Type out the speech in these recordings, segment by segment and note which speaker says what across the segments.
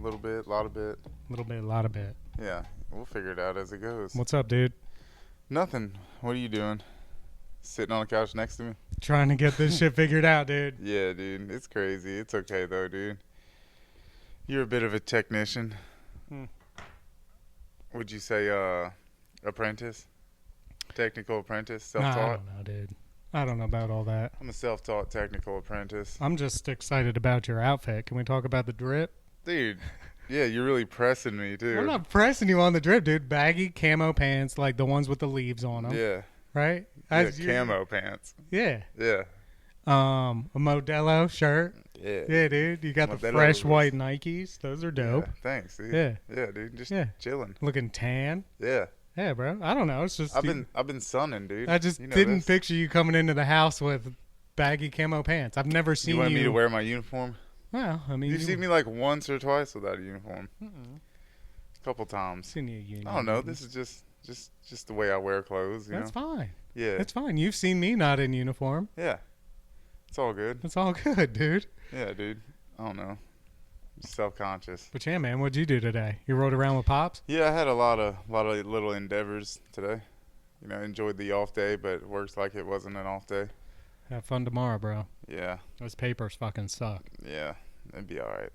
Speaker 1: little bit, a lot of bit.
Speaker 2: A lot of bit.
Speaker 1: Yeah, we'll figure it out as it goes.
Speaker 2: What's up, dude?
Speaker 1: Nothing. What are you doing? Sitting on the couch next to me?
Speaker 2: Trying to get this shit figured out, dude.
Speaker 1: Yeah, dude. It's crazy. It's okay, though, dude. You're a bit of a technician. Would you say apprentice? Technical apprentice?
Speaker 2: Nah, I
Speaker 1: Self-taught?
Speaker 2: don't know, dude. I don't know about all that.
Speaker 1: I'm a self-taught technical apprentice.
Speaker 2: I'm just excited about your outfit. Can we talk about the drip?
Speaker 1: Dude, yeah, you're really pressing me, too.
Speaker 2: I'm not pressing you on the drip, dude. Baggy camo pants, like the ones with the leaves on them.
Speaker 1: Yeah.
Speaker 2: Right?
Speaker 1: Yeah, camo pants.
Speaker 2: Yeah.
Speaker 1: Yeah.
Speaker 2: A Modelo shirt.
Speaker 1: Yeah.
Speaker 2: Yeah, dude. You got the
Speaker 1: Modelo
Speaker 2: fresh
Speaker 1: was-
Speaker 2: white Nikes. Those are dope.
Speaker 1: Yeah, thanks, dude.
Speaker 2: Yeah.
Speaker 1: Yeah, dude. Just
Speaker 2: Yeah.
Speaker 1: chilling.
Speaker 2: Looking tan.
Speaker 1: Yeah.
Speaker 2: Yeah, bro. I don't know. It's just
Speaker 1: I've been sunning, dude.
Speaker 2: I just
Speaker 1: You know
Speaker 2: didn't
Speaker 1: this.
Speaker 2: picture you coming into the house with baggy camo pants. I've never seen
Speaker 1: You want me to wear my uniform?
Speaker 2: Well, I mean,
Speaker 1: You've seen me like once or twice without a uniform. A couple times.
Speaker 2: Seen you.
Speaker 1: I don't know. This is just the way I wear clothes. You
Speaker 2: That's
Speaker 1: know?
Speaker 2: fine.
Speaker 1: Yeah.
Speaker 2: That's fine. You've seen me not in uniform.
Speaker 1: Yeah. It's all good.
Speaker 2: It's all good, dude.
Speaker 1: Yeah, dude. I don't know. Self-conscious.
Speaker 2: But yeah, man, what'd you do today? You rode around with Pops?
Speaker 1: Yeah, I had a lot of little endeavors today. You know, enjoyed the off day, but works like it wasn't an off day.
Speaker 2: Have fun tomorrow, bro.
Speaker 1: Yeah.
Speaker 2: Those papers fucking suck.
Speaker 1: Yeah. It'd be all right.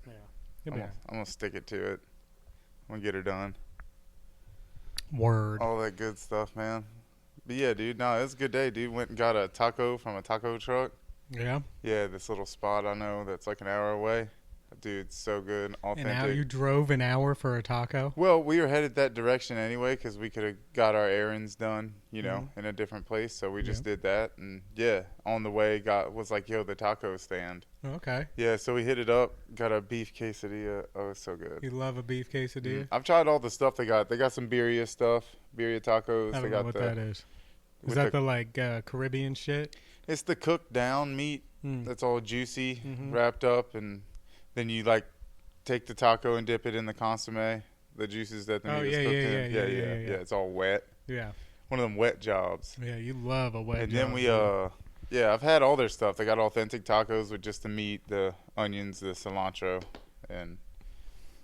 Speaker 2: You'll
Speaker 1: I'm
Speaker 2: be all
Speaker 1: gonna stick it to it. I'm gonna get her done.
Speaker 2: right. Word.
Speaker 1: All that good stuff, man. But yeah, dude, no, it was a good day, dude. Went and got a taco from a taco truck.
Speaker 2: Yeah.
Speaker 1: Yeah, this little spot I know that's like an hour away. Dude, so good, and
Speaker 2: And
Speaker 1: authentic.
Speaker 2: now you drove an hour for a taco?
Speaker 1: Well, we were headed that direction anyway because we could have got our errands done, you know, in a different place. So we just did that, and yeah, on the way was like, yo, the taco stand.
Speaker 2: Okay.
Speaker 1: Yeah, so we hit it up, got a beef quesadilla. Oh, it's so good.
Speaker 2: You love a beef quesadilla?
Speaker 1: I've tried all the stuff they got. They got some birria stuff, birria tacos.
Speaker 2: I
Speaker 1: They
Speaker 2: don't know
Speaker 1: got
Speaker 2: what
Speaker 1: the
Speaker 2: that is. Is
Speaker 1: with
Speaker 2: that the like Caribbean shit?
Speaker 1: it's the cooked down meat that's all juicy, wrapped up, and then you like take the taco and dip it in the consomme, the juices that the
Speaker 2: Oh,
Speaker 1: meat
Speaker 2: yeah,
Speaker 1: is cooked
Speaker 2: yeah,
Speaker 1: in.
Speaker 2: yeah,
Speaker 1: Yeah. It's all wet.
Speaker 2: Yeah.
Speaker 1: One of them wet jobs.
Speaker 2: Yeah, you love a wet
Speaker 1: And
Speaker 2: job,
Speaker 1: then we
Speaker 2: dude.
Speaker 1: yeah, I've had all their stuff. They got authentic tacos with just the meat, the onions, the cilantro, and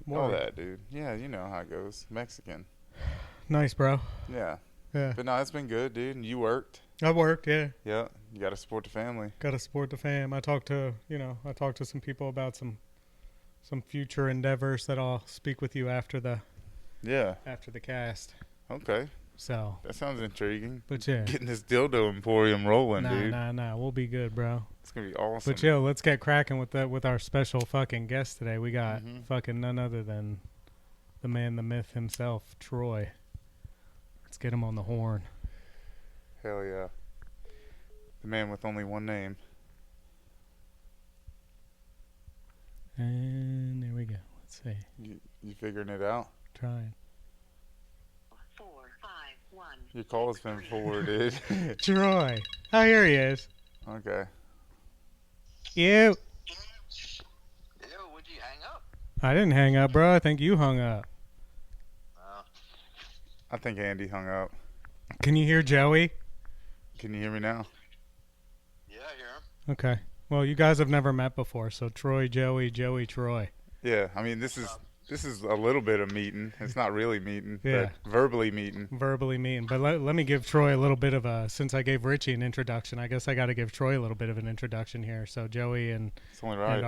Speaker 1: all
Speaker 2: Word.
Speaker 1: that, dude. Yeah, you know how it goes. Mexican.
Speaker 2: Nice, bro.
Speaker 1: Yeah.
Speaker 2: Yeah.
Speaker 1: But no, it's been good, dude. And you worked.
Speaker 2: I worked, yeah.
Speaker 1: Yeah. You got to support the family.
Speaker 2: Got to support the fam. I talked to some people about some future endeavors that I'll speak with you after the
Speaker 1: Yeah.
Speaker 2: cast.
Speaker 1: Okay.
Speaker 2: So,
Speaker 1: That sounds intriguing.
Speaker 2: but yeah.
Speaker 1: Getting this dildo emporium rolling, dude.
Speaker 2: Nah. We'll be good, bro.
Speaker 1: It's going to be awesome.
Speaker 2: But yo, let's get cracking with our special fucking guest today. We got
Speaker 1: Mhm.
Speaker 2: fucking none other than the man, the myth himself, Troy. Let's get him on the horn.
Speaker 1: Hell yeah. The man with only one name.
Speaker 2: And there we go. Let's see.
Speaker 1: You figuring it out?
Speaker 2: Trying.
Speaker 3: 4, 5, 1.
Speaker 1: Your call has been forwarded.
Speaker 2: Troy. Oh, here he is.
Speaker 1: Okay.
Speaker 2: You.
Speaker 3: Ew, would you hang up?
Speaker 2: I didn't hang up, bro. I think you hung up.
Speaker 1: I think Andy hung up.
Speaker 2: Can you hear Joey?
Speaker 1: Can you hear me now?
Speaker 3: Yeah, I hear him.
Speaker 2: Okay. Well, you guys have never met before, so Troy, Joey, Troy.
Speaker 1: Yeah. I mean, this is a little bit of meeting. It's not really meeting,
Speaker 2: Yeah.
Speaker 1: but verbally meeting.
Speaker 2: Verbally meeting. But let me give Troy a little bit of
Speaker 1: Since
Speaker 2: I gave Richie an introduction, I guess I got to give Troy a little bit of an introduction here. So Joey and
Speaker 1: It's only right.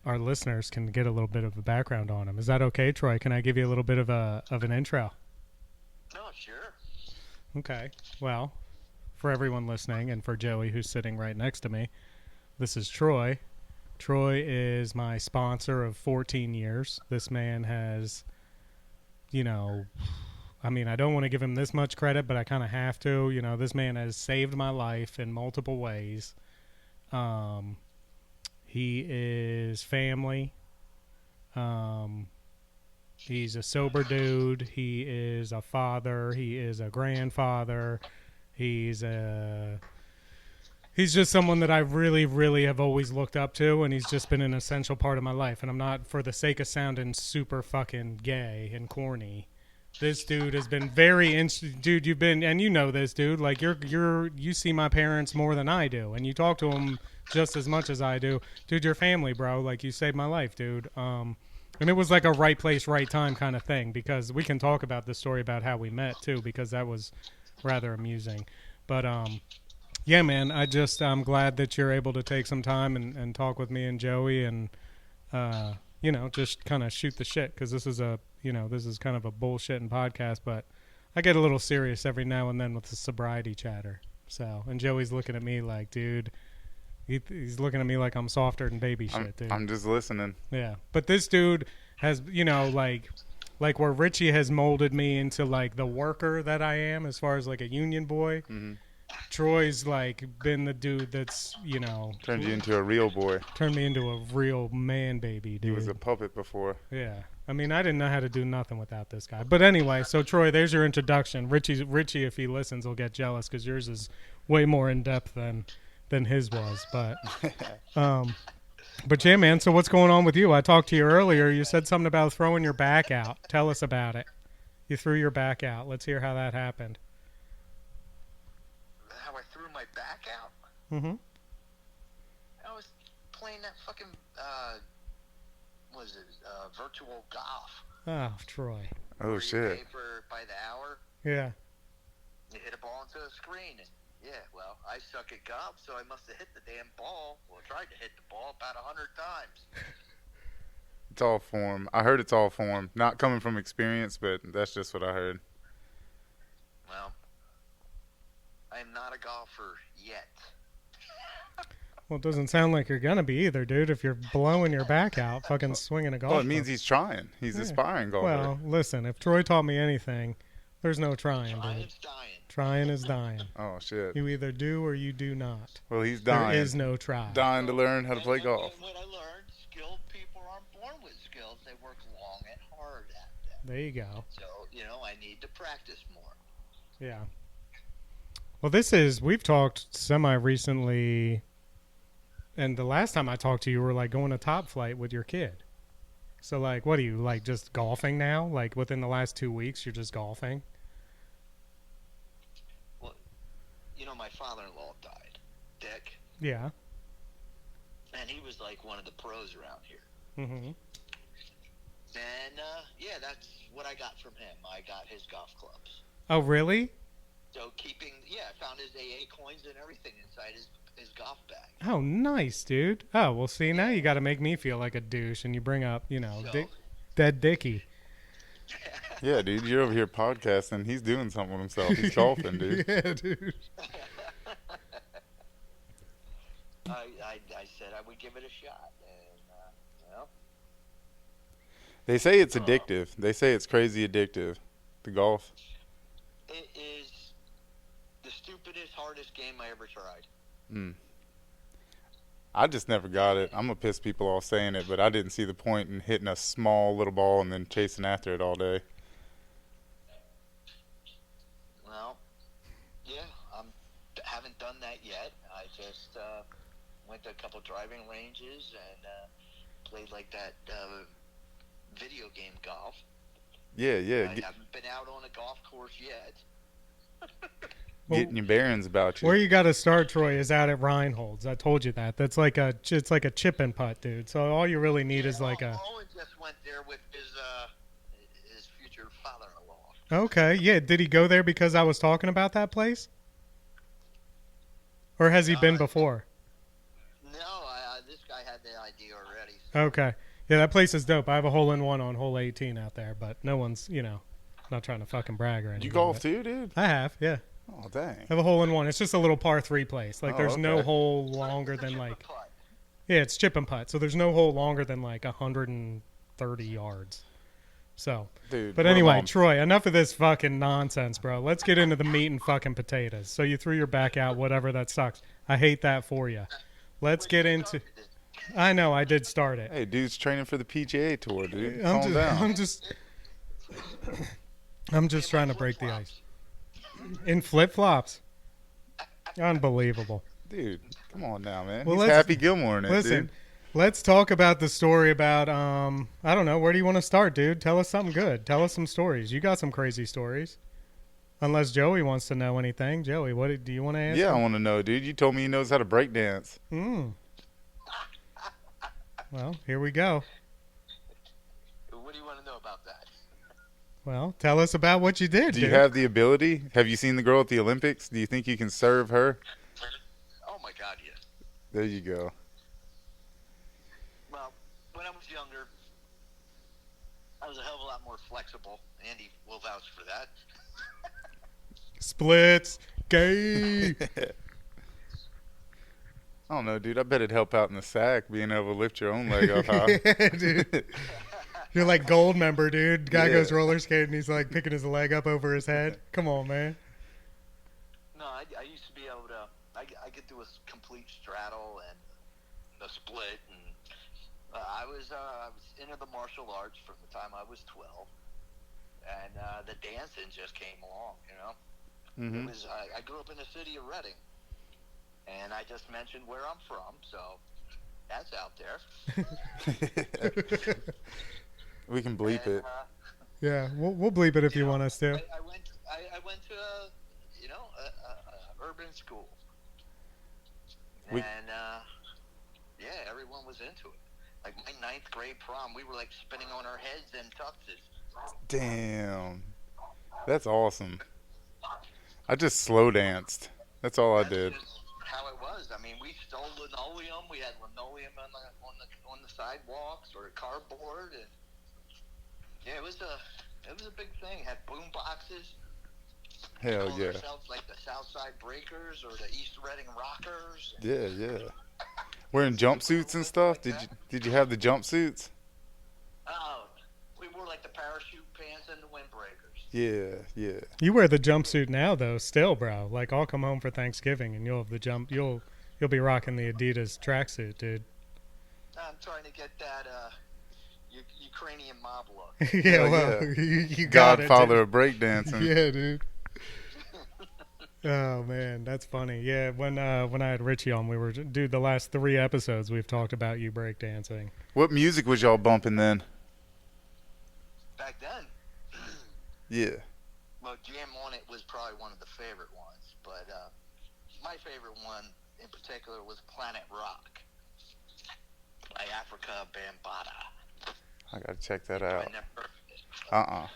Speaker 2: our listeners can get a little bit of a background on him. Is that okay, Troy? Can I give you a little bit of an intro?
Speaker 3: No, sure.
Speaker 2: Okay. Well, for everyone listening and for Joey who's sitting right next to me, this is Troy. Troy is my sponsor of 14 years. This man has, I mean, I don't want to give him this much credit, but I kind of have to. This man has saved my life in multiple ways. He is family. He's a sober dude. He is a father. He is a grandfather. He's just someone that I really, really have always looked up to, and he's just been an essential part of my life. And I'm not for the sake of sounding super fucking gay and corny. This dude has been dude, you've been, and you know this, dude. Like you see my parents more than I do, and you talk to them just as much as I do. Dude, you're family, bro. Like, you saved my life, dude. And And it was like a right place, right time kind of thing, because we can talk about the story about how we met too, because that was rather amusing. But yeah, man, I'm glad that you're able to take some time and talk with me and Joey and just kind of shoot the shit, because this is kind of a bullshitting podcast, but I get a little serious every now and then with the sobriety chatter. So, and Joey's looking at me like, dude, he's looking at me like I'm softer than baby shit, dude.
Speaker 1: I'm just listening.
Speaker 2: Yeah, but this dude has, like where Richie has molded me into like the worker that I am, as far as like a union boy.
Speaker 1: Mm-hmm.
Speaker 2: Troy's like been the dude that's
Speaker 1: Turned you into a real boy.
Speaker 2: turned me into a real man baby, dude.
Speaker 1: He was a puppet before.
Speaker 2: Yeah. I mean, I didn't know how to do nothing without this guy. But anyway, so Troy, there's your introduction. Richie, if he listens, will get jealous because yours is way more in depth than his was. But yeah, man. So what's going on with you? I talked to you earlier. You said something about throwing your back out. Tell us about it. You threw your back out. Let's hear how that happened.
Speaker 3: How I threw my back out?
Speaker 2: Mm-hmm.
Speaker 3: I was playing that fucking, virtual golf.
Speaker 2: Oh, Troy.
Speaker 1: Oh,
Speaker 3: where
Speaker 1: shit.
Speaker 3: You pay by the hour.
Speaker 2: Yeah.
Speaker 3: You hit a ball into a screen. And yeah, well, I suck at golf, so I must have hit the damn ball. Well, I tried to hit the ball about 100 times.
Speaker 1: It's all form. I heard it's all form. Not coming from experience, but that's just what I heard.
Speaker 3: Well, I am not a golfer yet.
Speaker 2: Well, it doesn't sound like you're gonna be either, dude. If you're blowing your back out, fucking swinging a golf.
Speaker 1: Well, it means
Speaker 2: club.
Speaker 1: he's trying. He's aspiring golfer.
Speaker 2: Well, listen, if Troy taught me anything, there's no trying, dude.
Speaker 3: Trying's dying.
Speaker 2: Trying is dying.
Speaker 1: Oh, shit.
Speaker 2: You either do or you do not.
Speaker 1: Well, he's dying.
Speaker 2: There is no try.
Speaker 1: Dying to learn how to play
Speaker 3: And
Speaker 1: golf.
Speaker 3: what I learned, skilled people aren't born with skills. They work long and hard at them.
Speaker 2: There you go.
Speaker 3: So, I need to practice more.
Speaker 2: Yeah. Well, we've talked semi-recently, and the last time I talked to you, were like going to Top Flight with your kid. So, like, what are you, like, just golfing now? Like, within the last 2 weeks, you're just golfing?
Speaker 3: Well, my father-in-law died, Dick,
Speaker 2: Yeah.
Speaker 3: and he was like one of the pros around here.
Speaker 2: Mm-hmm.
Speaker 3: And, that's what I got from him. I got his golf clubs.
Speaker 2: Oh, really?
Speaker 3: So I found his AA coins and everything inside his golf bag.
Speaker 2: Oh, nice, dude. Oh, well, see, now you got to make me feel like a douche, and you bring up,
Speaker 3: So-
Speaker 2: Dead Dickie.
Speaker 1: Yeah, dude, you're over here podcasting. He's doing something with himself. He's golfing, dude.
Speaker 2: Yeah, dude.
Speaker 3: I said I would give it a shot, and
Speaker 1: They say it's addictive. They say it's crazy addictive. The golf.
Speaker 3: it is the stupidest, hardest game I ever tried.
Speaker 1: I just never got it. I'm going to piss people off saying it, but I didn't see the point in hitting a small little ball and then chasing after it all day.
Speaker 3: Well, yeah, haven't done that yet. I just went to a couple driving ranges and played like that video game golf.
Speaker 1: Yeah.
Speaker 3: I haven't been out on a golf course yet.
Speaker 1: Getting your bearings about you.
Speaker 2: Where you got to start, Troy, is out at Reinhold's. I told you that. It's like a chip and putt, dude. So all you really need is like a.
Speaker 3: Owen just went there with his future father-in-law.
Speaker 2: Okay, yeah. Did he go there because I was talking about that place? Or has he been before?
Speaker 3: No, this guy had the idea already.
Speaker 2: Okay. Yeah, that place is dope. I have a hole-in-one on hole 18 out there, but no one's, not trying to fucking brag or anything.
Speaker 1: You golf
Speaker 2: but
Speaker 1: too, dude?
Speaker 2: I have, yeah.
Speaker 1: Oh, dang.
Speaker 2: I have a hole-in-one. It's just a little par 3 place. Like,
Speaker 1: Oh,
Speaker 2: there's no
Speaker 1: okay.
Speaker 2: hole
Speaker 3: So
Speaker 2: longer
Speaker 3: it's a
Speaker 2: than,
Speaker 3: chip
Speaker 2: like...
Speaker 3: and putt.
Speaker 2: Yeah, it's chip and putt. So there's no hole longer than, like, 130 yards. So...
Speaker 1: Dude.
Speaker 2: But
Speaker 1: we're
Speaker 2: anyway,
Speaker 1: moms.
Speaker 2: Troy, enough of this fucking nonsense, bro. Let's get into the meat and fucking potatoes. So you threw your back out, whatever, that sucks. I hate that for you. Let's get into... I know, I did start it.
Speaker 1: Hey, dude's training for the PGA Tour, dude.
Speaker 2: I'm
Speaker 1: Calm down.
Speaker 2: I'm just trying to break the ice. In flip-flops. Unbelievable.
Speaker 1: Dude, come on now, man.
Speaker 2: Well,
Speaker 1: He's
Speaker 2: let's-
Speaker 1: Happy Gilmore in it,
Speaker 2: Listen,
Speaker 1: dude.
Speaker 2: let's talk about the story about, I don't know, where do you want to start, dude? Tell us something good. Tell us some stories. You got some crazy stories. Unless Joey wants to know anything. Joey, do you want to answer?
Speaker 1: Yeah, I want to know, dude. You told me he knows how to break dance.
Speaker 2: Well, here we go. Well, tell us about what you did,
Speaker 1: Do
Speaker 2: dude.
Speaker 1: you have the ability? Have you seen the girl at the Olympics? Do you think you can serve her?
Speaker 3: Oh my God, yes.
Speaker 1: There you go.
Speaker 3: Well, when I was younger, I was a hell of a lot more flexible. Andy will vouch for that.
Speaker 2: Splits. Gay.
Speaker 1: I don't know, dude. I bet it'd help out in the sack being able to lift your own leg up high.
Speaker 2: Yeah, dude. You're like gold member, dude. Guy
Speaker 1: Yeah.
Speaker 2: goes roller skating. He's like picking his leg up over his head. Come on, man.
Speaker 3: No, I used to be able to. I could do a complete straddle and a split, and I was into the martial arts from the time I was 12, and the dancing just came along. You know,
Speaker 1: Mm-hmm.
Speaker 3: it was. I grew up in the city of Reading, and I just mentioned where I'm from, so that's out there.
Speaker 1: We can bleep
Speaker 3: And,
Speaker 1: it.
Speaker 2: Yeah, we'll bleep it if you want us to.
Speaker 3: I went to a urban school,
Speaker 1: We-
Speaker 3: and yeah, everyone was into it. Like my 9th grade prom, we were like spinning on our heads in tuxes.
Speaker 1: Damn. That's awesome. I just slow danced. That's all I
Speaker 3: That's
Speaker 1: did.
Speaker 3: just how it was. I mean, we stole linoleum. We had linoleum on the sidewalks or cardboard, and yeah, it was a big thing. Had boom boxes.
Speaker 1: Hell
Speaker 3: Called
Speaker 1: yeah.
Speaker 3: ourselves like the Southside Breakers or the East Reading Rockers.
Speaker 1: Yeah, yeah. Wearing jumpsuits and stuff. Did you have the jumpsuits?
Speaker 3: Oh, we wore like the parachute pants and the windbreakers.
Speaker 1: Yeah, yeah.
Speaker 2: You wear the jumpsuit now, though. Still, bro. Like I'll come home for Thanksgiving and you'll have the jump. You'll be rocking the Adidas tracksuit, dude.
Speaker 3: I'm trying to get that Ukrainian mob look.
Speaker 2: Yeah,
Speaker 1: Hell
Speaker 2: well,
Speaker 1: yeah.
Speaker 2: you got
Speaker 1: Godfather
Speaker 2: it.
Speaker 1: of breakdancing.
Speaker 2: Dude. Yeah, dude. Oh man, that's funny. Yeah, when I had Richie on, we were dude. The last 3 episodes we've talked about you breakdancing.
Speaker 1: What music was y'all bumping then?
Speaker 3: Back then,
Speaker 1: Yeah.
Speaker 3: well, Jam On It was probably one of the favorite ones, but my favorite one in particular was Planet Rock by Africa Bambaataa.
Speaker 1: I gotta check that
Speaker 3: I
Speaker 1: out.
Speaker 3: never,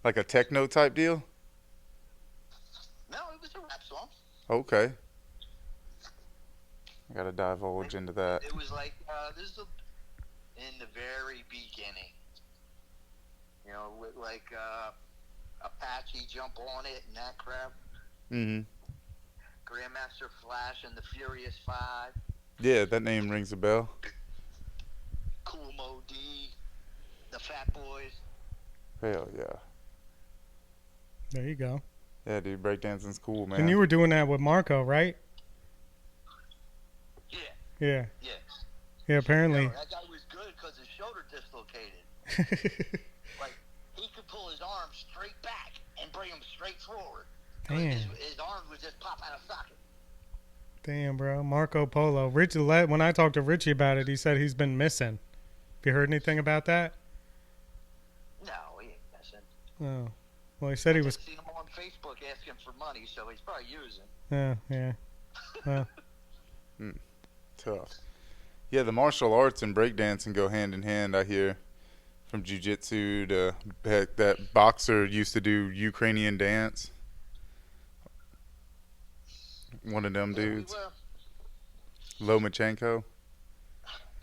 Speaker 1: Like a techno type deal?
Speaker 3: no, it was a rap song.
Speaker 1: Okay. I gotta divulge into that.
Speaker 3: It was like this is in the very beginning. You know, with like Apache Jump On It and that crap.
Speaker 1: Mm-hmm.
Speaker 3: Grandmaster Flash and the Furious Five.
Speaker 1: Yeah, that name rings a bell.
Speaker 3: Cool Mo D. The Fat Boys.
Speaker 1: Hell yeah.
Speaker 2: There you go.
Speaker 1: Yeah, dude, breakdancing's cool, man.
Speaker 2: And you were doing that with Marco, right?
Speaker 3: Yeah,
Speaker 2: Yeah.
Speaker 3: yeah.
Speaker 2: Yeah. Apparently.
Speaker 3: You know, that guy was good because his shoulder dislocated. Like, he could pull his arm straight back and bring him straight forward.
Speaker 2: Damn.
Speaker 3: His arms would just pop out of socket.
Speaker 2: Damn, bro. Marco Polo. Richie, when I talked to Richie about it, he said he's been missing. Have you heard anything about that?
Speaker 3: No, he ain't missing.
Speaker 2: Oh. Well, he said he
Speaker 3: I
Speaker 2: was.
Speaker 3: just seen him on Facebook asking for money, so he's probably using.
Speaker 2: Yeah. Well,
Speaker 1: Tough. Yeah, the martial arts and breakdancing go hand in hand, I hear. From jiu-jitsu to heck, that boxer used to do Ukrainian dance. One of them
Speaker 3: Yeah, we
Speaker 1: dudes.
Speaker 3: were.
Speaker 1: Lomachenko.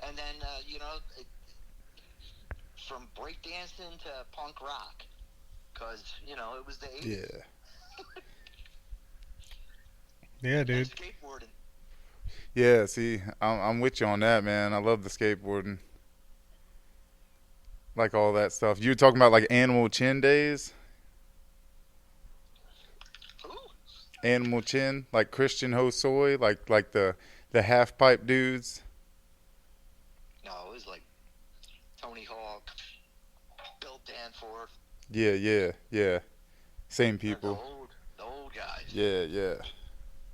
Speaker 3: And then, from breakdancing to punk rock. Because, it was the 80s.
Speaker 1: Yeah.
Speaker 2: yeah,
Speaker 3: And
Speaker 2: dude.
Speaker 3: skateboarding.
Speaker 1: Yeah, see, I'm with you on that, man. I love the skateboarding. Like all that stuff. You were talking about like Animal Chin days?
Speaker 3: Who?
Speaker 1: Animal Chin? Like Christian Hosoi? Like the half pipe dudes?
Speaker 3: No, it was like Tony Hawk, Bill Danforth.
Speaker 1: Yeah. Same
Speaker 3: The
Speaker 1: people.
Speaker 3: old guys.
Speaker 1: Yeah.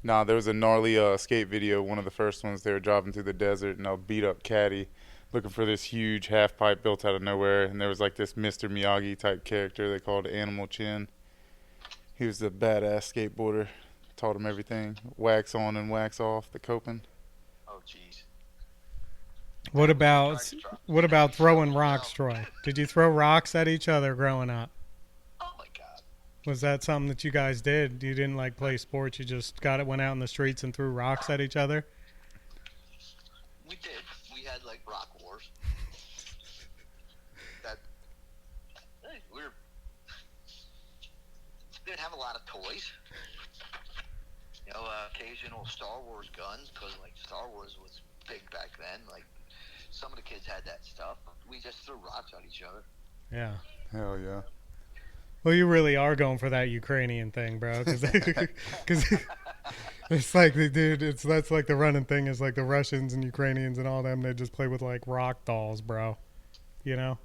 Speaker 1: Nah, there was a gnarly skate video, one of the first ones. They were driving through the desert and a beat up caddy looking for this huge half pipe built out of nowhere. And there was like this Mr. Miyagi type character they called Animal Chin. He was the badass skateboarder. Taught him everything. Wax on and wax off the coping.
Speaker 3: Oh, jeez.
Speaker 2: What about throwing rocks, Troy? Did you throw rocks at each other growing up? Was that something that you guys did? You didn't like play sports. You just went out in the streets and threw rocks at each other.
Speaker 3: We did. We had like rock wars. That we didn't have a lot of toys. You know, occasional Star Wars guns, because like Star Wars was big back then. Like some of the kids had that stuff. We just threw rocks at each other.
Speaker 2: Yeah.
Speaker 1: Hell yeah.
Speaker 2: Well, you really are going for that Ukrainian thing, bro. Because it's like, dude, that's like the running thing is like the Russians and Ukrainians and all them. They just play with like rock dolls, bro. You know?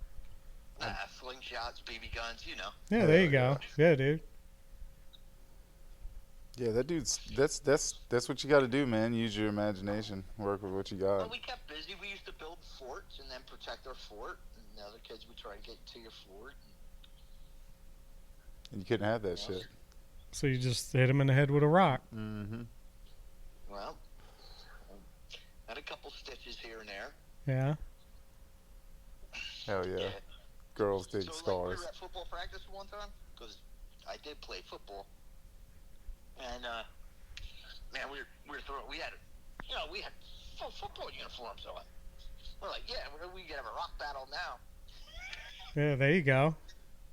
Speaker 3: Slingshots, BB guns, you know.
Speaker 2: Yeah, there you go. Yeah, dude.
Speaker 1: Yeah, that dude's that's what you got to do, man. Use your imagination, work with what you got.
Speaker 3: Well, we kept busy. We used to build forts and then protect our fort, and the other kids would try to get to your fort.
Speaker 1: And you couldn't have that shit.
Speaker 2: So you just hit him in the head with a rock.
Speaker 1: Mm-hmm.
Speaker 3: Well, had a couple stitches here and there.
Speaker 2: Yeah.
Speaker 1: Hell yeah. Girls dig
Speaker 3: So, like,
Speaker 1: scars.
Speaker 3: we were at football practice one time, because I did play football. And, man, we were throwing, we had full football uniforms on. We're like, yeah, we can have a rock battle now.
Speaker 2: Yeah, there you go.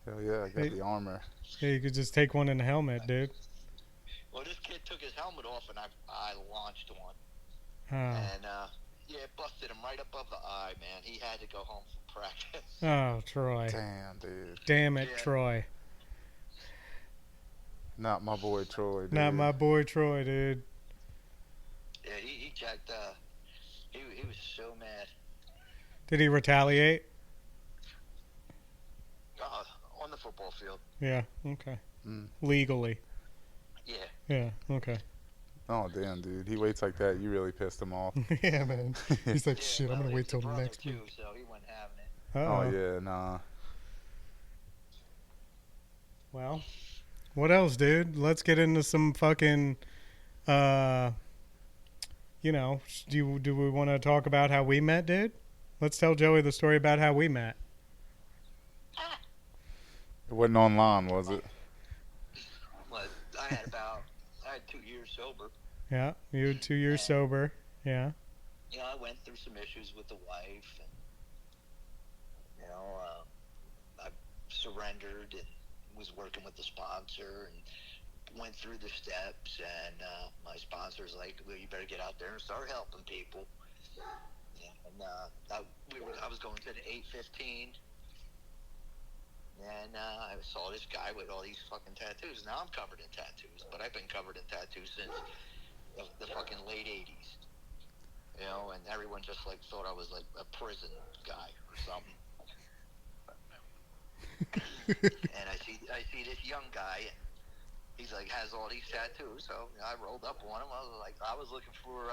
Speaker 1: Hell yeah, I got the armor.
Speaker 2: Yeah, you could just take one in the helmet, dude.
Speaker 3: Well, this kid took his helmet off, and I launched one.
Speaker 2: Oh.
Speaker 3: And, yeah, it busted him right above the eye, man. He had to go home from practice.
Speaker 2: Oh, Troy.
Speaker 1: Damn, dude.
Speaker 2: Damn it,
Speaker 3: Yeah.
Speaker 2: Troy.
Speaker 1: Not my boy Troy, dude.
Speaker 2: Not my boy Troy, dude.
Speaker 3: Yeah, he jacked, he was so mad.
Speaker 2: Did he retaliate?
Speaker 3: On the football field.
Speaker 2: Yeah, okay.
Speaker 1: Mm.
Speaker 2: Legally.
Speaker 3: Yeah.
Speaker 2: Yeah, okay.
Speaker 1: Oh, damn, dude. He waits like that. You really pissed him off.
Speaker 2: Yeah, man. He's like,
Speaker 3: Yeah,
Speaker 2: shit, I'm
Speaker 3: well,
Speaker 2: going to wait
Speaker 3: he's
Speaker 2: till
Speaker 3: a
Speaker 2: the
Speaker 3: brother,
Speaker 2: next
Speaker 3: too,
Speaker 2: week.
Speaker 3: so he wasn't having it.
Speaker 1: Oh, yeah, nah.
Speaker 2: Well, what else, dude? Let's get into some fucking, do we want to talk about how we met, dude? Let's tell Joey the story about how we met.
Speaker 1: It wasn't online, was it?
Speaker 3: But I had 2 years sober.
Speaker 2: Yeah, you were 2 years sober. Yeah.
Speaker 3: You know, I went through some issues with the wife, and I surrendered and was working with the sponsor and went through the steps. And my sponsor's like, "Well, you better get out there and start helping people." And I was going to the 815, and I saw this guy with all these fucking tattoos. Now I'm covered in tattoos, but I've been covered in tattoos since the fucking late 80s. You know, and everyone just like thought I was like a prison guy or something. And I see this young guy, and he's like has all these tattoos. So I rolled up on him. I was looking for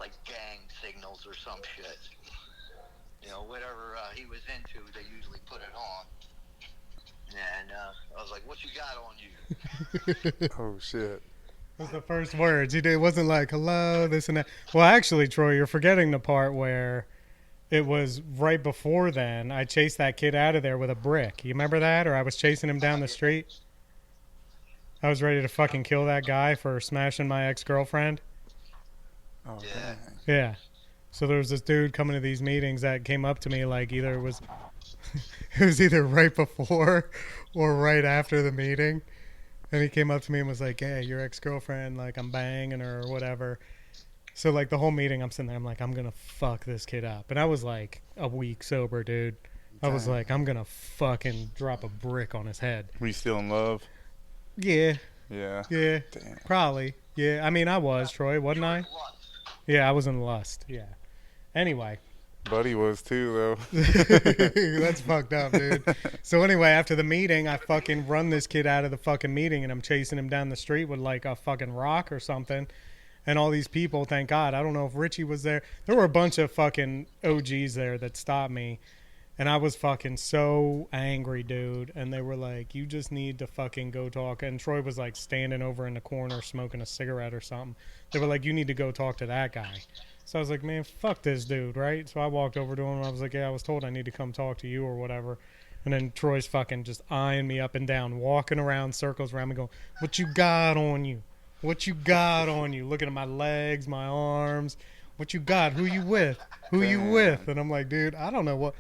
Speaker 3: like gang signals or some shit. You know, whatever he was into, they usually put it on. And I was like, "What you got on you?"
Speaker 1: Oh, shit.
Speaker 2: That was the first words. It wasn't like, hello, this and that. Well, actually, Troy, you're forgetting the part where it was right before then. I chased that kid out of there with a brick. You remember that? Or I was chasing him down the street. I was ready to fucking kill that guy for smashing my ex-girlfriend.
Speaker 1: Oh,
Speaker 3: Yeah.
Speaker 1: dang.
Speaker 2: Yeah. So there was this dude coming to these meetings that came up to me like either it was it was either right before or right after the meeting. And he came up to me and was like, "Hey, your ex-girlfriend, like I'm banging her or whatever." So like the whole meeting I'm sitting there, I'm like, I'm gonna fuck this kid up. And I was like a week sober, dude. I was
Speaker 1: Dang.
Speaker 2: like, I'm gonna fucking drop a brick on his head.
Speaker 1: Were you still in love?
Speaker 2: Yeah,
Speaker 1: Yeah.
Speaker 2: yeah,
Speaker 1: Damn.
Speaker 2: probably. Yeah, I mean I was, Troy, wasn't I? Yeah, I was in lust. Yeah. Anyway.
Speaker 1: Buddy was too, though.
Speaker 2: That's fucked up, dude. So anyway, after the meeting, I fucking run this kid out of the fucking meeting, and I'm chasing him down the street with like a fucking rock or something. And all these people, thank God, I don't know if Richie was there. There were a bunch of fucking OGs there that stopped me. And I was fucking so angry, dude. And they were like, you just need to fucking go talk. And Troy was like standing over in the corner smoking a cigarette or something. They were like, you need to go talk to that guy. So I was like, man, fuck this dude, right? So I walked over to him and I was like, yeah, I was told I need to come talk to you or whatever. And then Troy's fucking just eyeing me up and down, walking around circles around me, going, "What you got on you? What you got on you?" Looking at my legs, my arms. "What you got? Who you with? Who you with?" And I'm like, "Dude, I don't know what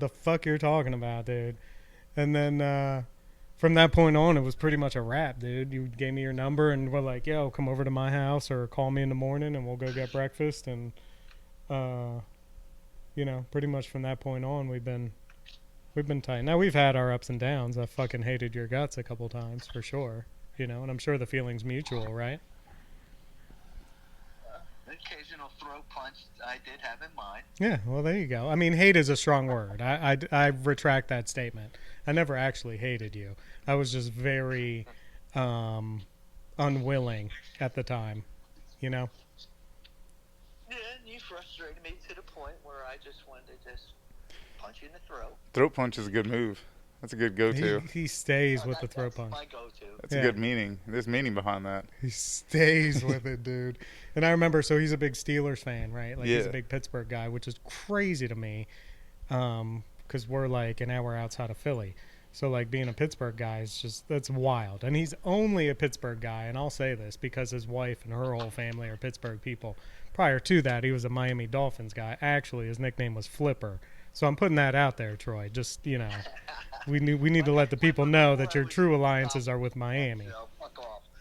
Speaker 2: the fuck you're talking about, dude." And then from that point on, it was pretty much a wrap, dude. You gave me your number and we're like, "Yo, come over to my house or call me in the morning and we'll go get breakfast." And pretty much from that point on, we've been tight. Now we've had our ups and downs. I fucking hated your guts a couple times for sure, and I'm sure the feeling's mutual, right?
Speaker 3: The occasional throat punch I did have in mind.
Speaker 2: Yeah, well, there you go. I mean, hate is a strong word. I retract that statement. I never actually hated you. I was just very unwilling at the time,
Speaker 3: Yeah, and you frustrated me to the point where I just wanted to just punch you in the throat.
Speaker 1: Throat punch is a good move. That's a good go-to.
Speaker 2: He stays with the throat punch.
Speaker 3: That's my go-to.
Speaker 1: That's a good meaning. There's meaning behind that.
Speaker 2: He stays with it, dude. And I remember, so he's a big Steelers fan, right? Like, he's a big Pittsburgh guy, which is crazy to me because we're like an hour outside of Philly. So, like, being a Pittsburgh guy is just, that's wild. And he's only a Pittsburgh guy, and I'll say this because his wife and her whole family are Pittsburgh people. Prior to that, he was a Miami Dolphins guy. Actually, his nickname was Flipper. So I'm putting that out there, Troy. Just, we need to let the people know that your true alliances are with Miami.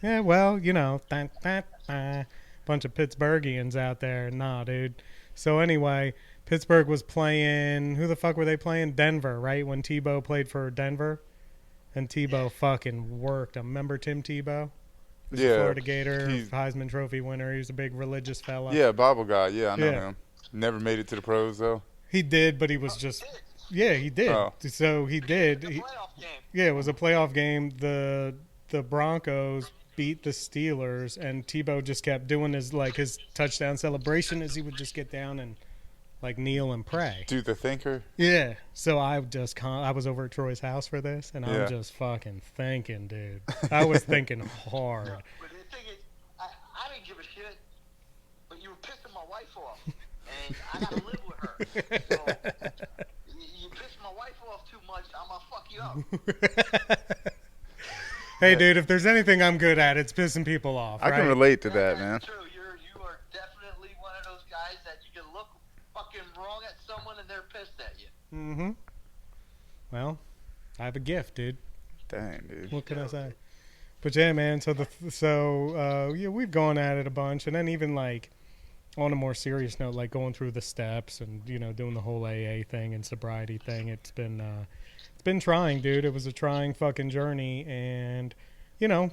Speaker 2: Yeah, well, bunch of Pittsburghians out there. Nah, dude. So anyway, Pittsburgh was playing, who the fuck were they playing? Denver, right? When Tebow played for Denver. And Tebow fucking worked him. Remember Tim Tebow?
Speaker 1: Yeah.
Speaker 2: Florida Gator, Heisman Trophy winner. He was a big religious fella.
Speaker 1: Yeah, Bible guy. Yeah, I know him. Never made it to the pros, though.
Speaker 2: He did, but he was just... Yeah, he did. Oh. So he did. It was a playoff game. The Broncos beat the Steelers, and Tebow just kept doing his touchdown celebration as he would just get down and kneel and pray.
Speaker 1: Do the thinker.
Speaker 2: Yeah. So I was over at Troy's house for this, and I'm just fucking thinking, dude. I was thinking hard.
Speaker 3: No, but the thing is, I didn't give a shit, but you were pissing my wife off, and I gotta live with her. So you piss my wife off too much, I'm gonna fuck you up.
Speaker 2: Hey, dude, if there's anything I'm good at, it's pissing people off.
Speaker 1: I can relate to that, man.
Speaker 3: That's true. You are definitely one of those guys that you can look fucking wrong at someone and they're pissed at you.
Speaker 2: Mm-hmm. Well, I have a gift, dude.
Speaker 1: Dang, dude.
Speaker 2: What can I say? But yeah, man. So we've gone at it a bunch, and then even on a more serious note, going through the steps and doing the whole AA thing and sobriety thing. It's been trying, dude. It was a trying fucking journey, and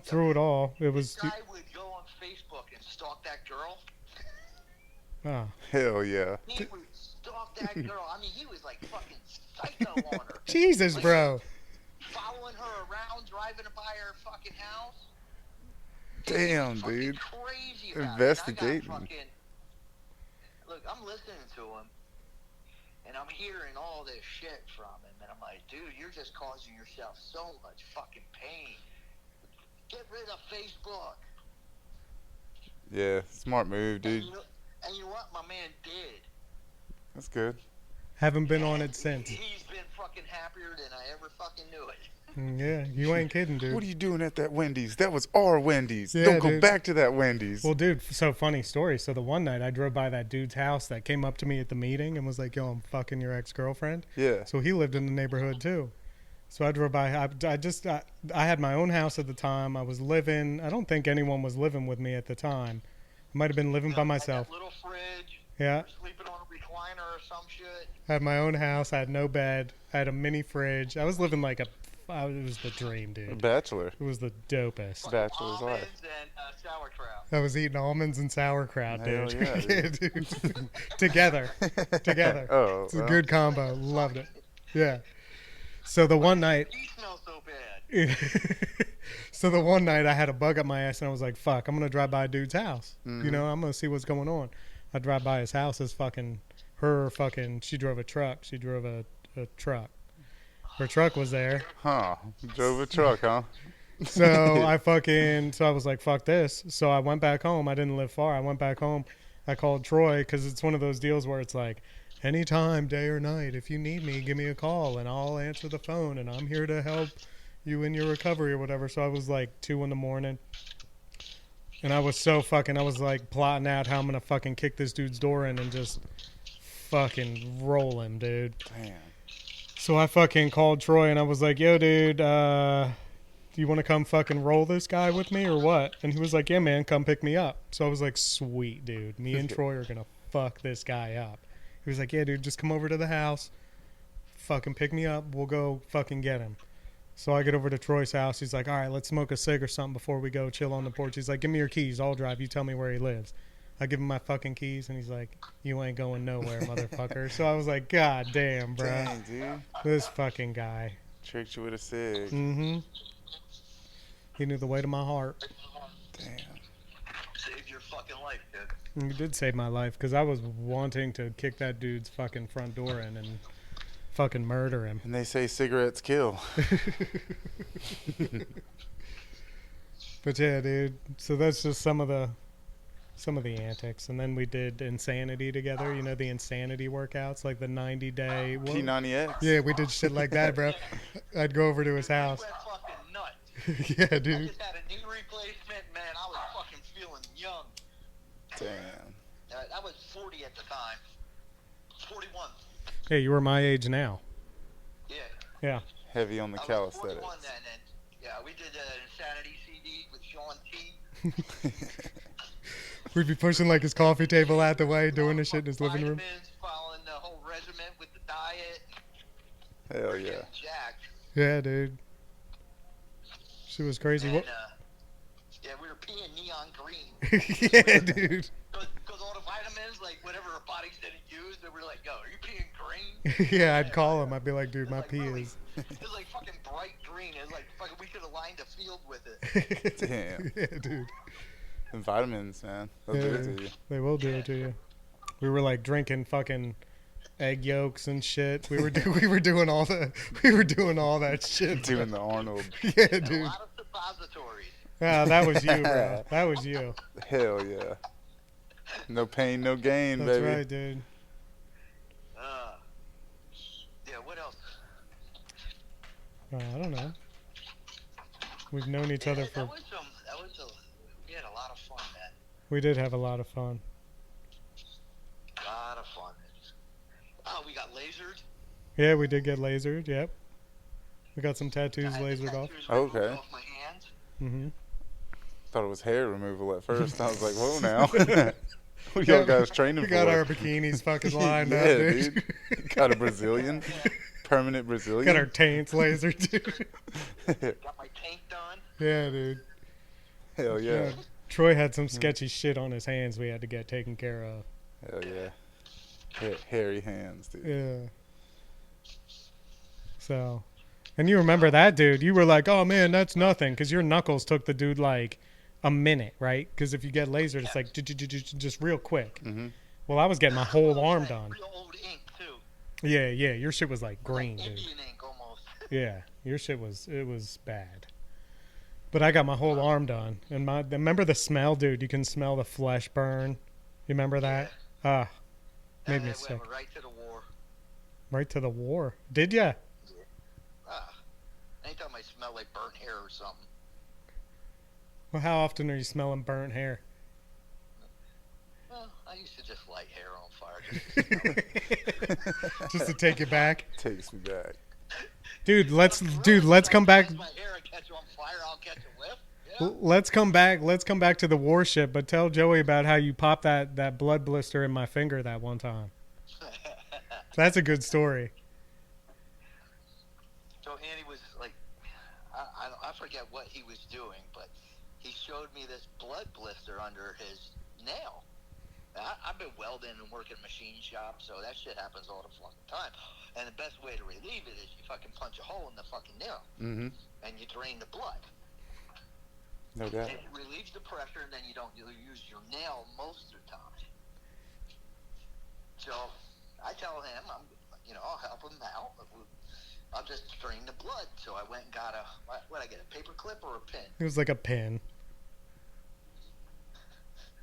Speaker 2: through it all, it was.
Speaker 3: This guy would go on Facebook and stalk that girl.
Speaker 2: Oh.
Speaker 1: Hell yeah.
Speaker 3: He would stalk that girl. I mean, he was like fucking psycho on her.
Speaker 2: Jesus, bro.
Speaker 3: Following her around, driving by her fucking house.
Speaker 1: Damn, dude.
Speaker 3: Crazy about
Speaker 1: investigating.
Speaker 3: Look, I'm listening to him, and I'm hearing all this shit from him, and I'm like, dude, you're just causing yourself so much fucking pain. Get rid of Facebook.
Speaker 1: Yeah, smart move, dude.
Speaker 3: And you know what? My man did.
Speaker 1: That's good.
Speaker 2: Haven't been on it since.
Speaker 3: He's been fucking happier than I ever fucking knew it.
Speaker 2: Yeah, you ain't kidding, dude.
Speaker 1: What are you doing at that Wendy's? That was our Wendy's.
Speaker 2: Yeah,
Speaker 1: Don't go
Speaker 2: dude.
Speaker 1: back to that Wendy's.
Speaker 2: Well, dude, so funny story. So the one night I drove by that dude's house that came up to me at the meeting and was like, "Yo, I'm fucking your ex-girlfriend."
Speaker 1: Yeah.
Speaker 2: So he lived in the neighborhood too. So I drove by. I had my own house at the time. I was living. I don't think anyone was living with me at the time. I might have been living by myself.
Speaker 3: That little fridge.
Speaker 2: Yeah.
Speaker 3: Sleeping on a recliner or some shit.
Speaker 2: I had my own house. I had no bed. I had a mini fridge. I was living it was the dream, dude.
Speaker 1: Bachelor.
Speaker 2: It was the dopest.
Speaker 1: Bachelor's life.
Speaker 3: Almonds and sauerkraut.
Speaker 2: I was eating almonds and sauerkraut, dude.
Speaker 1: Hell yeah,
Speaker 2: dude. Together.
Speaker 1: Oh.
Speaker 2: It's a good combo. Loved it. Yeah. So the one night.
Speaker 3: You smell so bad.
Speaker 2: So the one night I had a bug up my ass and I was like, fuck, I'm going to drive by a dude's house.
Speaker 1: Mm-hmm.
Speaker 2: I'm going to see what's going on. I drive by his house. She drove a truck. She drove a truck. Her truck was there.
Speaker 1: Huh. Drove a truck, huh?
Speaker 2: So I was like, fuck this. So I went back home. I didn't live far. I went back home. I called Troy because it's one of those deals where it's like, anytime, day or night. If you need me, give me a call and I'll answer the phone and I'm here to help you in your recovery or whatever. So I was like 2 in the morning. And I was I was like plotting out how I'm going to fucking kick this dude's door in and just fucking roll him, dude.
Speaker 1: Damn.
Speaker 2: So I fucking called Troy and I was like, yo, dude, do you want to come fucking roll this guy with me or what? And he was like, yeah, man, come pick me up. So I was like, sweet, dude. Me and Troy are going to fuck this guy up. He was like, yeah, dude, just come over to the house. Fucking pick me up. We'll go fucking get him. So I get over to Troy's house. He's like, all right, let's smoke a cig or something before we go chill on the porch. He's like, give me your keys. I'll drive. You tell me where he lives. I give him my fucking keys, and he's like, you ain't going nowhere, motherfucker. So I was like, God damn, bro.
Speaker 1: Dang, dude.
Speaker 2: This fucking guy.
Speaker 1: Tricked you with a cig.
Speaker 2: Mm-hmm. He knew the way to my heart.
Speaker 1: Damn.
Speaker 3: Saved your fucking life, dude.
Speaker 2: He did save my life, because I was wanting to kick that dude's fucking front door in and fucking murder him.
Speaker 1: And they say cigarettes kill.
Speaker 2: But yeah, dude. So that's just some of the antics. And then we did Insanity together. You know, the Insanity workouts, like the 90-day.
Speaker 1: P90X?
Speaker 2: Yeah, we did shit like that, bro. I'd go over to his house.
Speaker 3: You went fucking nuts.
Speaker 2: Yeah,
Speaker 3: I
Speaker 2: dude.
Speaker 3: just had a knee replacement, man. I was fucking feeling young.
Speaker 1: Damn.
Speaker 3: I was 40 at the time. 41.
Speaker 2: Hey, you were my age now.
Speaker 3: Yeah.
Speaker 2: Yeah.
Speaker 1: Heavy on the
Speaker 3: I was
Speaker 1: calisthenics.
Speaker 3: 41 then, and yeah, we did an Insanity CD with Sean T.
Speaker 2: We'd be pushing like his coffee table out the way, doing this shit in his living room.
Speaker 3: Vitamins, following the whole regimen with the diet.
Speaker 1: Hell
Speaker 3: We're
Speaker 1: yeah.
Speaker 3: getting jacked.
Speaker 2: Yeah, dude. She was crazy.
Speaker 3: And,
Speaker 2: What?
Speaker 3: yeah, we were peeing neon green.
Speaker 2: Yeah, dude.
Speaker 3: Because all the vitamins, like whatever our bodies didn't use, they were like, yo, are you peeing green?
Speaker 2: Yeah, I'd call him. I'd be like, dude, my
Speaker 3: Like,
Speaker 2: pee
Speaker 3: really?
Speaker 2: is.
Speaker 3: It was like fucking bright green. It was like fucking, we could have lined a field with it.
Speaker 1: Damn.
Speaker 2: Yeah, dude.
Speaker 1: And vitamins, man. They'll do it to you.
Speaker 2: They will do it to you. We were like drinking fucking egg yolks and shit. We were doing all that shit. bro.
Speaker 1: Doing the Arnold.
Speaker 2: Yeah,
Speaker 3: And a
Speaker 2: dude.
Speaker 3: lot of suppositories.
Speaker 2: Ah, that was you, bro. That was you.
Speaker 1: Hell yeah. No pain, no gain,
Speaker 2: That's
Speaker 1: baby.
Speaker 2: right, dude.
Speaker 3: Yeah, what else?
Speaker 2: I don't know. We've known each other for.
Speaker 3: We had a lot of fun, man.
Speaker 2: We did have a lot of fun.
Speaker 3: A lot of fun. Oh, we got lasered.
Speaker 2: Yeah, we did get lasered. Yep. We got some tattoos
Speaker 3: I had the
Speaker 2: lasered off.
Speaker 3: tattoos removed
Speaker 1: Okay.
Speaker 3: Off my hands.
Speaker 2: Mm-hmm.
Speaker 1: Thought it was hair removal at first. I was like, whoa now. What y'all guys training
Speaker 2: We
Speaker 1: for?
Speaker 2: got our bikinis fucking lined
Speaker 1: yeah,
Speaker 2: up, dude.
Speaker 1: Got a Brazilian. Permanent Brazilian.
Speaker 2: Got our taints lasered, dude.
Speaker 3: Got my tank done.
Speaker 2: Yeah, dude.
Speaker 1: Hell yeah.
Speaker 2: Yeah. Troy had some sketchy shit on his hands we had to get taken care of.
Speaker 1: Hell yeah. Hairy hands, dude.
Speaker 2: Yeah. So, and you remember that, dude. You were like, oh, man, that's nothing. Because your knuckles took the dude like a minute, right? Because if you get lasered, it's like just real quick.
Speaker 1: Mm-hmm.
Speaker 2: Well, I was getting my whole arm
Speaker 3: Like
Speaker 2: done.
Speaker 3: Real old ink too.
Speaker 2: Yeah, yeah. Your shit was like green,
Speaker 3: Like
Speaker 2: dude.
Speaker 3: Indian ink almost.
Speaker 2: Yeah, your shit was bad. But I got my whole arm done, and remember the smell, dude. You can smell the flesh burn. You remember that? Ah, made
Speaker 3: And
Speaker 2: me
Speaker 3: then
Speaker 2: sick.
Speaker 3: went right to the war.
Speaker 2: Right to the war. Did ya?
Speaker 3: Anytime I smell like burnt hair or something.
Speaker 2: Well, how often are you smelling burnt hair?
Speaker 3: Well, I used to just light hair on fire.
Speaker 2: Just to take it back,
Speaker 1: Takes me back.
Speaker 2: dude. Let's come back.
Speaker 3: My hair I catch on fire, I'll catch a whiff. Yeah.
Speaker 2: Let's come back. Let's come back to the warship. But tell Joey about how you popped that blood blister in my finger that one time. That's a good story.
Speaker 3: So Andy was like, I forget what he was doing, but he showed me this blood blister under his nail. Now, I've been welding and working machine shop, so that shit happens all the fucking time. And the best way to relieve it is you fucking punch a hole in the fucking nail,
Speaker 1: Mm-hmm.
Speaker 3: and you drain the blood.
Speaker 1: No doubt.
Speaker 3: It relieves the pressure, and then you don't use your nail most of the time. So I tell him, I'll help him out. I'll just drain the blood. So I went and got what I get, a paper clip or a pin?
Speaker 2: It was like a pin.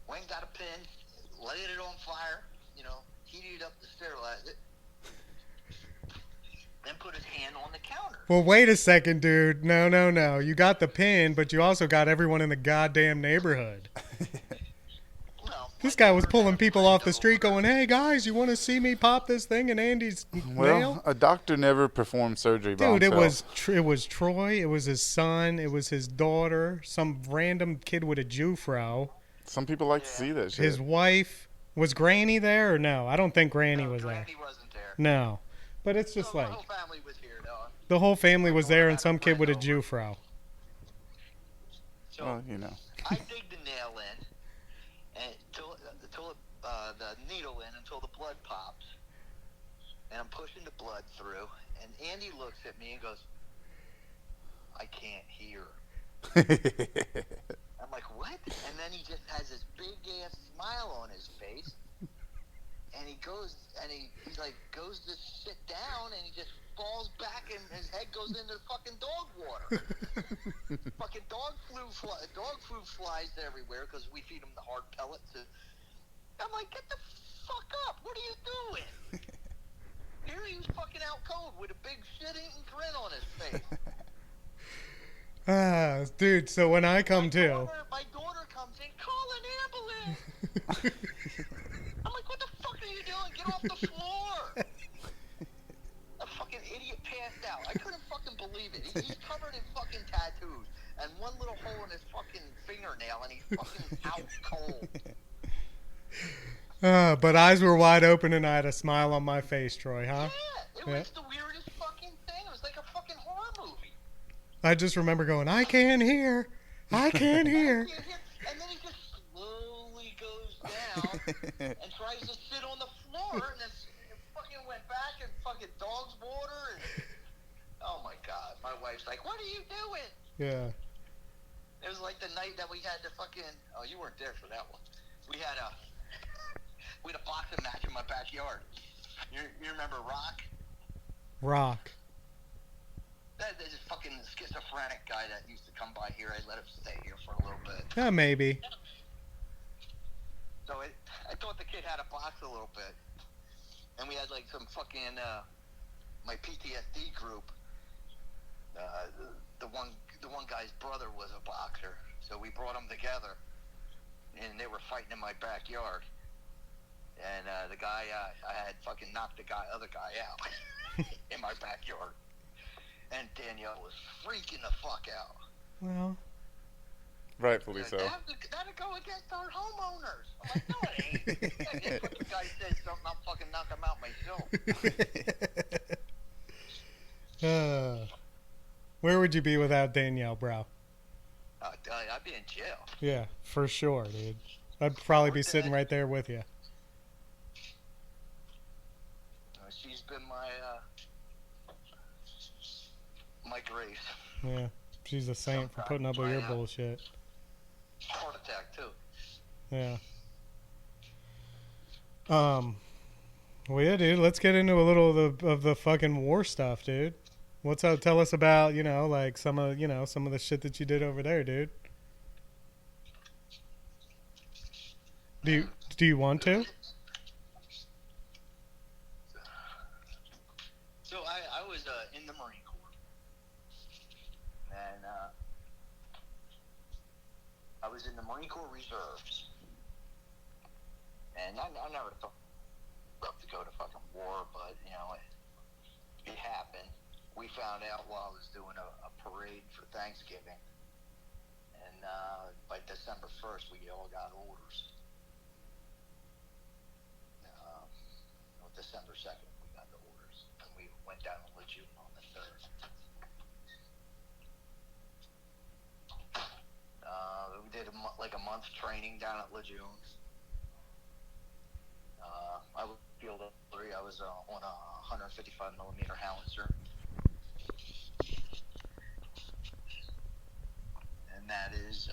Speaker 3: Went and got a pin, laid it on fire, heated up the sterilizer, then put his hand on the counter.
Speaker 2: Well, wait a second, dude. No. You got the pin, but you also got everyone in the goddamn neighborhood.
Speaker 3: Well,
Speaker 2: This
Speaker 3: my
Speaker 2: guy was
Speaker 3: daughter
Speaker 2: pulling
Speaker 3: had a
Speaker 2: people
Speaker 3: friend
Speaker 2: off the street
Speaker 3: over.
Speaker 2: going, hey, guys, you want to see me pop this thing in Andy's
Speaker 1: Well,
Speaker 2: nail?
Speaker 1: a doctor never performed surgery by
Speaker 2: Dude,
Speaker 1: himself.
Speaker 2: it was Troy, it was his son, it was his daughter, some random kid with a Jufro,
Speaker 1: Some people like to
Speaker 3: Yeah.
Speaker 1: see that shit.
Speaker 2: his wife. Was Granny there or no? I don't think Granny
Speaker 3: No,
Speaker 2: was there.
Speaker 3: Granny wasn't there.
Speaker 2: No. But it's just
Speaker 3: So
Speaker 2: like
Speaker 3: the whole family was here, though.
Speaker 2: the whole family
Speaker 3: my
Speaker 2: was
Speaker 3: daughter
Speaker 2: there
Speaker 3: had
Speaker 2: and
Speaker 3: a
Speaker 2: some kid with a
Speaker 3: friend over.
Speaker 2: Jufro.
Speaker 3: So
Speaker 1: Well, you know.
Speaker 3: I dig the nail in, and till the needle in until the blood pops, and I'm pushing the blood through, and Andy looks at me and goes, "I can't hear." I'm like, "What?" And then he just has this big ass smile on his face, and he goes and he like goes to sit down, and he just falls back, and his head goes into the fucking dog water. Fucking dog food flies everywhere because we feed him the hard pellets. And I'm like, get the fuck up! What are you doing? Here he was fucking out cold with a big shit-eating grin on his face.
Speaker 2: Ah, dude, so when I come to.
Speaker 3: My daughter comes in, call an ambulance. I'm like, what the fuck are you doing? Get off the floor! A fucking idiot passed out. I couldn't fucking believe it. He's covered in fucking tattoos and one little hole in his fucking fingernail, and he's fucking out cold.
Speaker 2: But eyes were wide open and I had a smile on my face, Troy, huh?
Speaker 3: Yeah, it was the weirdest fucking thing. It was like a fucking horror movie.
Speaker 2: I just remember going, I can't hear. I can't hear.
Speaker 3: And then he just slowly goes down and tries to sit on the floor, and then it fucking went back and fucking dog's water. And, oh my god, my wife's like, "What are you doing?"
Speaker 2: Yeah.
Speaker 3: It was like the night that we had the fucking. Oh, you weren't there for that one. We had a boxing match in my backyard. You remember Rock?
Speaker 2: Rock.
Speaker 3: There's this fucking schizophrenic guy that used to come by here. I let him stay here for a little bit.
Speaker 2: Yeah, maybe.
Speaker 3: So I thought the kid had a box a little bit. And we had like some fucking, my PTSD group. The one guy's brother was a boxer. So we brought them together. And they were fighting in my backyard. And the guy, I had fucking knocked the other guy out in my backyard. And Danielle was freaking the fuck out.
Speaker 2: Well,
Speaker 1: Rightfully so.
Speaker 3: That'd go against our homeowners. I'm like, no, it ain't. If fucking guy says something, I'll fucking knock him out myself.
Speaker 2: Where would you be without Danielle, bro?
Speaker 3: I'd be in jail.
Speaker 2: Yeah, for sure, dude. I'd probably be sitting right there with you.
Speaker 3: She's been my grace.
Speaker 2: Yeah, she's a saint for putting up with your bullshit.
Speaker 3: Heart attack too.
Speaker 2: Yeah. Well, yeah, dude. Let's get into a little of the fucking war stuff, dude. What's up? Tell us about like some of the shit that you did over there, dude. Do you want to?
Speaker 3: So I was in the Marine Corps, and I was in the Marine Corps Reserves, and I never thought to go to fucking war, but it happened. We found out while I was doing a parade for Thanksgiving, and by December 1st we all got orders. December 2nd we got the orders, and we went down to Lejeune on the 3rd. We did like a month training down at Lejeune. I was field artillery. I was on a 155 millimeter howitzer, and that is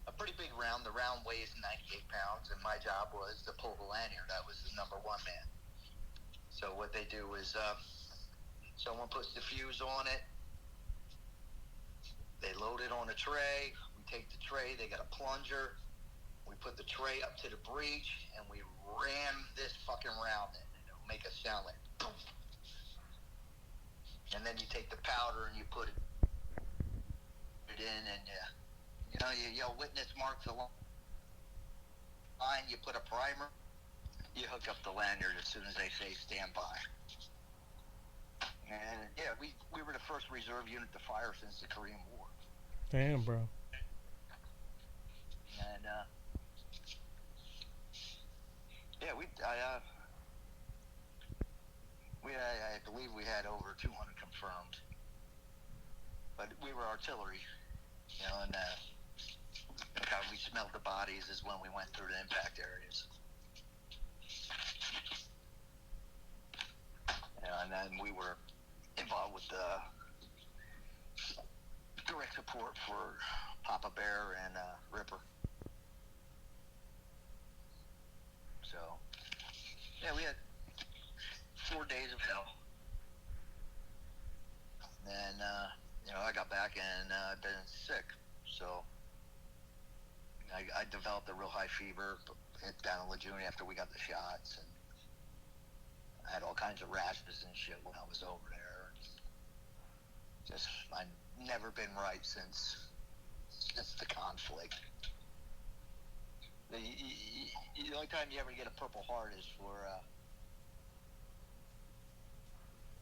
Speaker 3: a pretty big round. The round weighs 98 pounds, and my job was to pull the lanyard. I was the number one man. So what they do is someone puts the fuse on it. They load it on a tray. We take the tray. They got a plunger. We put the tray up to the breech, and we ram this fucking round in, and it'll make a sound like boom. And then you take the powder and you put it in, and you yell witness marks along line. You put a primer. You hook up the lanyard as soon as they say stand by. And yeah, we were the first reserve unit to fire since the Korean War.
Speaker 2: Damn, bro.
Speaker 3: And yeah, I believe we had over 200 confirmed, but we were artillery, and how we smelled the bodies is when we went through the impact areas. And then we were involved with direct support for Papa Bear and Ripper. So, yeah, we had 4 days of hell. And then, I got back and I've been sick. So, I developed a real high fever down in Lejeune after we got the shots. And I had all kinds of rashes and shit when I was over there. Just, I've never been right since the conflict. The only time you ever get a Purple Heart is for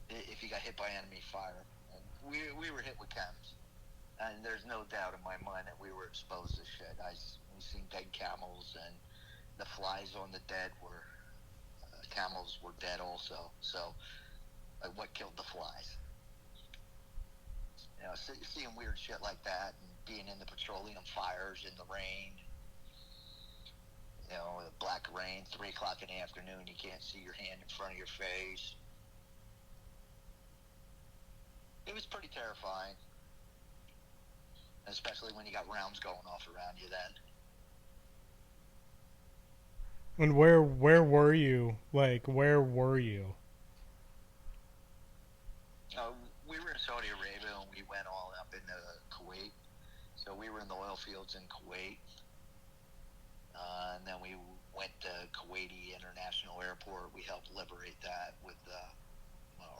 Speaker 3: if you got hit by enemy fire. And we were hit with chems, and there's no doubt in my mind that we were exposed to shit. We've seen dead camels, and the flies on the dead were camels were dead also. So, what killed the flies? Seeing weird shit like that, and being in the petroleum fires in the rain. Black rain, 3 o'clock in the afternoon, you can't see your hand in front of your face. It was pretty terrifying, especially when you got rounds going off around you then.
Speaker 2: And where were you? Like, where were you?
Speaker 3: We were in Saudi Arabia, and we went all up into Kuwait. So we were in the oil fields in Kuwait. And then we went to Kuwaiti International Airport. We helped liberate that with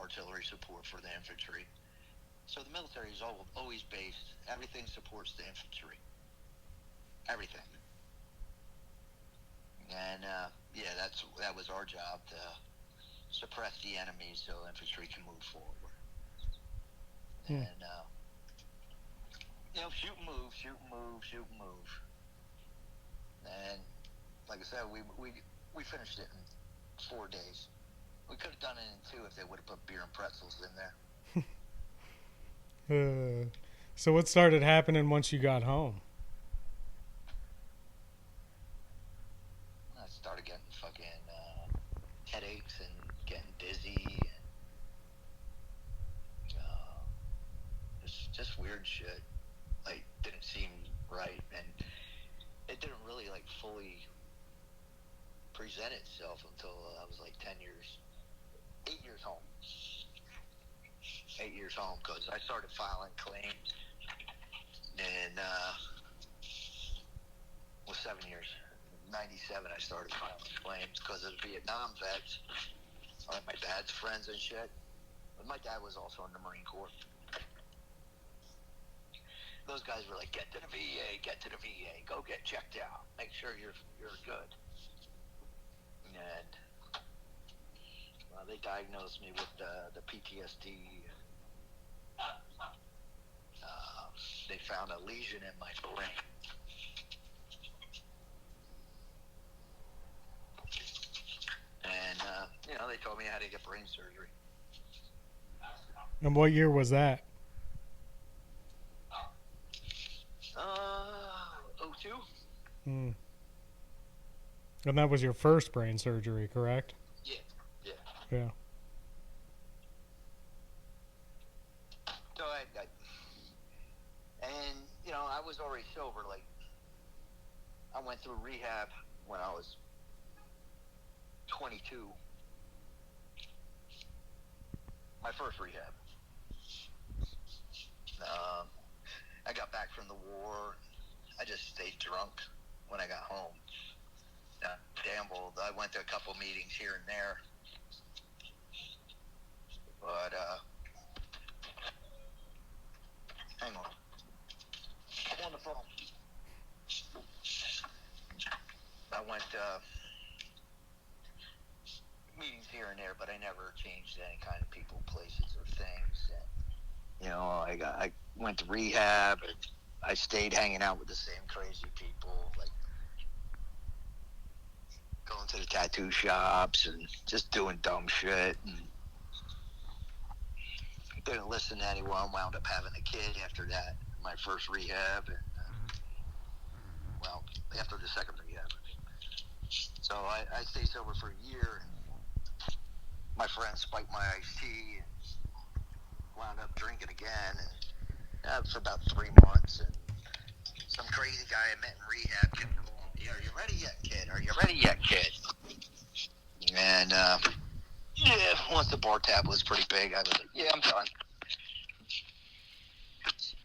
Speaker 3: artillery support for the infantry. So the military is always based, everything supports the infantry. Everything. And that was our job, to suppress the enemy so infantry can move forward. And shoot and move, shoot and move, shoot and move. And like I said, we finished it in 4 days. We could have done it in 2 if they would have put beer and pretzels in there.
Speaker 2: So what started happening once you got home?
Speaker 3: I started getting fucking headaches and getting dizzy, and just weird shit. Like, didn't seem right, and it didn't really like fully present itself until I was like 8 years home. 8 years home, because I started filing claims in 7 years. 97 I started filing claims because of Vietnam vets, my dad's friends and shit. But my dad was also in the Marine Corps. Those guys were like, get to the VA, go get checked out, make sure you're good. And they diagnosed me with the PTSD. They found a lesion in my brain. And they told me I had to get brain surgery.
Speaker 2: And what year was that?
Speaker 3: 02.
Speaker 2: And that was your first brain surgery, correct?
Speaker 3: Yeah.
Speaker 2: Yeah.
Speaker 3: So I was already sober. Like, I went through rehab when I was 22. My first rehab. I got back from the war. I just stayed drunk when I got home. Gambled. I went to a couple meetings here and there, but hang on. I'm on the phone. I went meetings here and there, but I never changed any kind of people, places, or things. And, I went to rehab, and I stayed hanging out with the same crazy people, like going to the tattoo shops and just doing dumb shit. And didn't listen to anyone. Wound up having a kid after that, my first rehab, and after the second rehab. So I stayed sober for a year. And my friend spiked my iced tea and wound up drinking again, and for about 3 months. And some crazy guy I met in rehab kept going, "Yeah, are you ready yet, kid? Are you ready yet, kid?" And once the bar tab was pretty big, I was like, "Yeah, I'm done."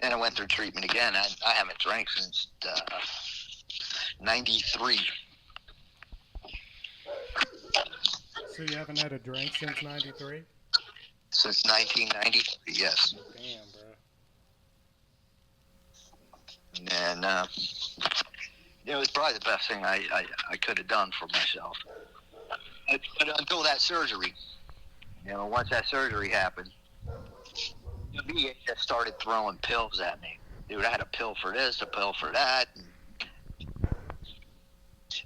Speaker 3: And I went through treatment again. I haven't drank since 93.
Speaker 2: So you haven't had a drink since 93?
Speaker 3: Since 1993, yes.
Speaker 2: Damn, bro.
Speaker 3: And it was probably the best thing I could have done for myself. But until that surgery, once that surgery happened, the VA just started throwing pills at me. Dude, I had a pill for this, a pill for that. And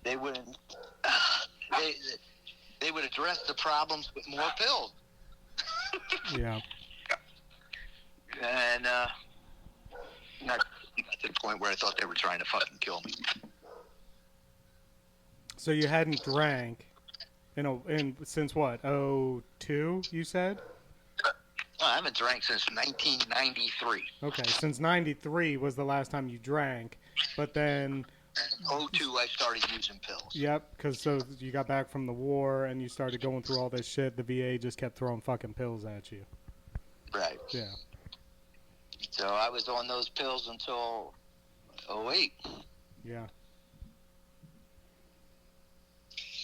Speaker 3: they wouldn't. They would address the problems with more pills.
Speaker 2: Yeah.
Speaker 3: And I got to the point where I thought they were trying to fucking kill me.
Speaker 2: So you hadn't drank since what? 02, you said?
Speaker 3: I haven't drank since 1993.
Speaker 2: Okay, since 93 was the last time you drank, but then...
Speaker 3: 02, I started using pills.
Speaker 2: Yep, because so you got back from the war and you started going through all this shit. The VA just kept throwing fucking pills at you.
Speaker 3: Right.
Speaker 2: Yeah.
Speaker 3: So I was on those pills until 08.
Speaker 2: Yeah.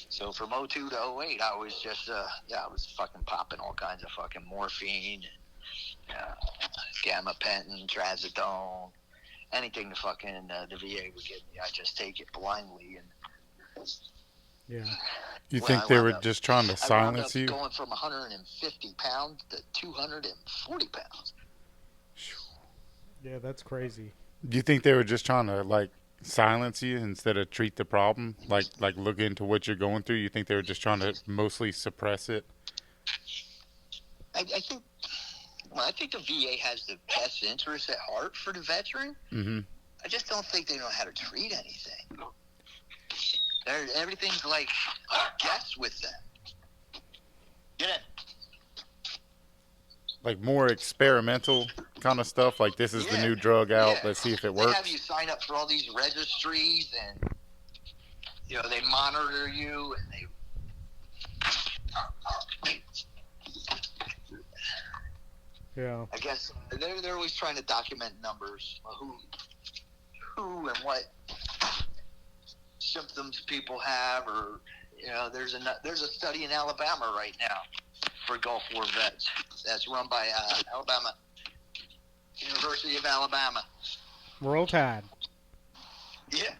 Speaker 3: So from 02 to 08, I was just, I was fucking popping all kinds of fucking morphine, gabapentin, trazodone, anything the fucking the VA would give me. I just take it blindly. And
Speaker 2: yeah.
Speaker 1: You think they were just trying to silence you?
Speaker 3: Going from 150 pounds to 240 pounds.
Speaker 2: Yeah, that's crazy.
Speaker 1: Do you think they were just trying to silence you instead of treat the problem? Like look into what you're going through? You think they were just trying to mostly suppress it?
Speaker 3: I think the VA has the best interest at heart for the veteran.
Speaker 1: Mm-hmm.
Speaker 3: I just don't think they know how to treat anything. Everything's like a guess with them. Get in.
Speaker 1: Like more experimental kind of stuff. Like this is the new drug out.
Speaker 3: Yeah.
Speaker 1: Let's see if it
Speaker 3: They
Speaker 1: works.
Speaker 3: have you sign up for all these registries, and they monitor you, and they.
Speaker 2: Yeah.
Speaker 3: I guess they're always trying to document numbers, who and what symptoms people have, or there's a study in Alabama right now for Gulf War vets that's run by University of Alabama.
Speaker 2: Roll Tide.
Speaker 3: Yeah.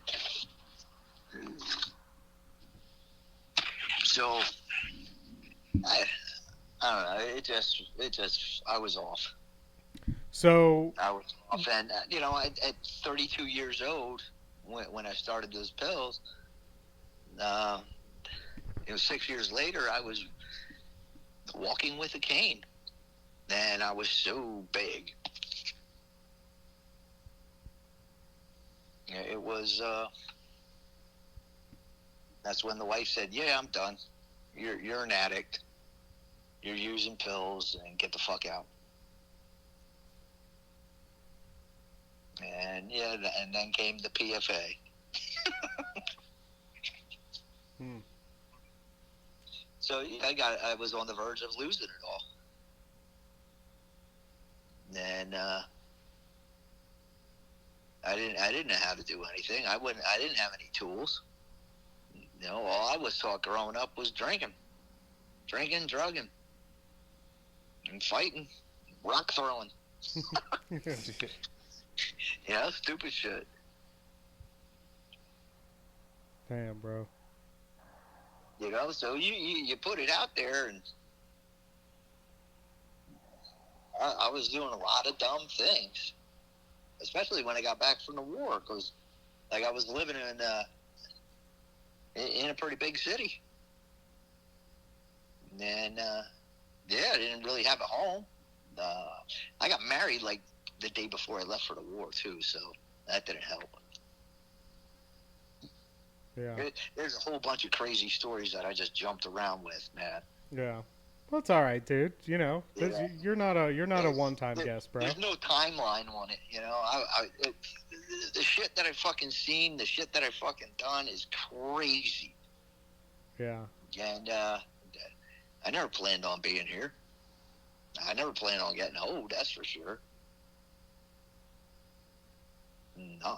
Speaker 3: So I don't know. It just I was off.
Speaker 2: So
Speaker 3: I was off, and at 32 years old, when I started those pills, 6 years later, I was walking with a cane, and I was so big. It was. That's when the wife said, "Yeah, I'm done. You're an addict. You're using pills, and get the fuck out." And and then came the PFA. So I was on the verge of losing it all. And I didn't know how to do anything. I didn't have any tools. All I was taught growing up was drinking, drugging, and fighting, rock throwing. Stupid shit.
Speaker 2: Damn, bro.
Speaker 3: So you put it out there, and I was doing a lot of dumb things, especially when I got back from the war, because like I was living in a pretty big city, and I didn't really have a home. I got married like the day before I left for the war too, so that didn't help.
Speaker 2: Yeah.
Speaker 3: There's a whole bunch of crazy stories that I just jumped around with, man.
Speaker 2: Yeah. Well, it's all right, dude. You're not a one-time guest, bro.
Speaker 3: There's no timeline on it, the shit that I fucking seen, the shit that I fucking done is crazy.
Speaker 2: Yeah.
Speaker 3: And I never planned on being here. I never planned on getting old, that's for sure.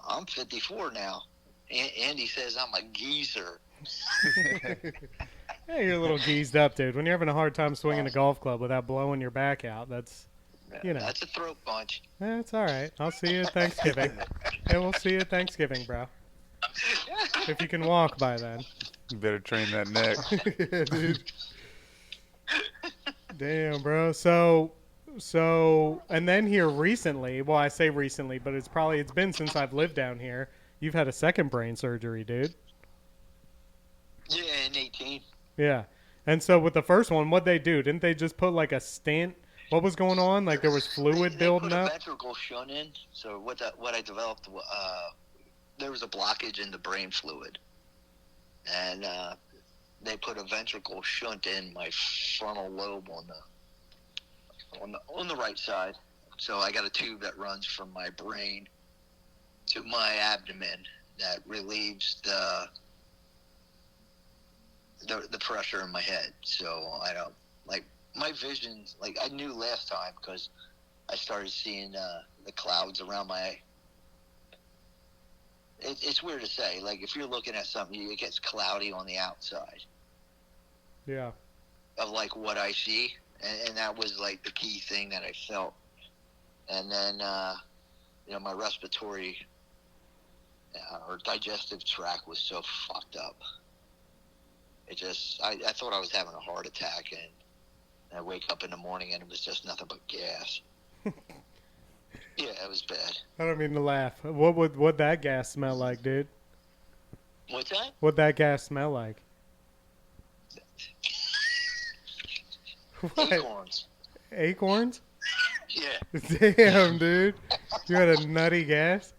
Speaker 3: I'm 54 now. Andy says I'm a geezer.
Speaker 2: Hey, you're a little geezed up, dude. When you're having a hard time swinging a golf club without blowing your back out, that's,
Speaker 3: That's a throat punch.
Speaker 2: It's all right. I'll see you at Thanksgiving. Hey, we'll see you at Thanksgiving, bro. If you can walk by then.
Speaker 1: You better train that neck.
Speaker 2: Yeah, dude. Damn, bro. So, and then here recently, well, I say recently, but it's been since I've lived down here. You've had a second brain surgery, dude.
Speaker 3: Yeah, in 18.
Speaker 2: Yeah. And so with the first one, what'd they do? Didn't they just put like a stent? What was going on? Like there was fluid building up?
Speaker 3: They put a ventricle shunt in. So what I developed, there was a blockage in the brain fluid. And they put a ventricle shunt in my frontal lobe on the right side. So I got a tube that runs from my brain to my abdomen that relieves the pressure in my head. So I don't, like, my vision, like I knew last time because I started seeing the clouds around my, it's weird to say, like if you're looking at something, it gets cloudy on the outside.
Speaker 2: Yeah.
Speaker 3: Of like what I see. And that was like the key thing that I felt. And then, my respiratory or digestive tract was so fucked up. It just, I thought I was having a heart attack, and I wake up in the morning and it was just nothing but gas. Yeah, it was bad.
Speaker 2: I don't mean to laugh. What'd that gas smell like, dude?
Speaker 3: What's that?
Speaker 2: What'd that gas smell like? What?
Speaker 3: Acorns.
Speaker 2: Acorns?
Speaker 3: Yeah.
Speaker 2: Damn, dude. You had a nutty gas?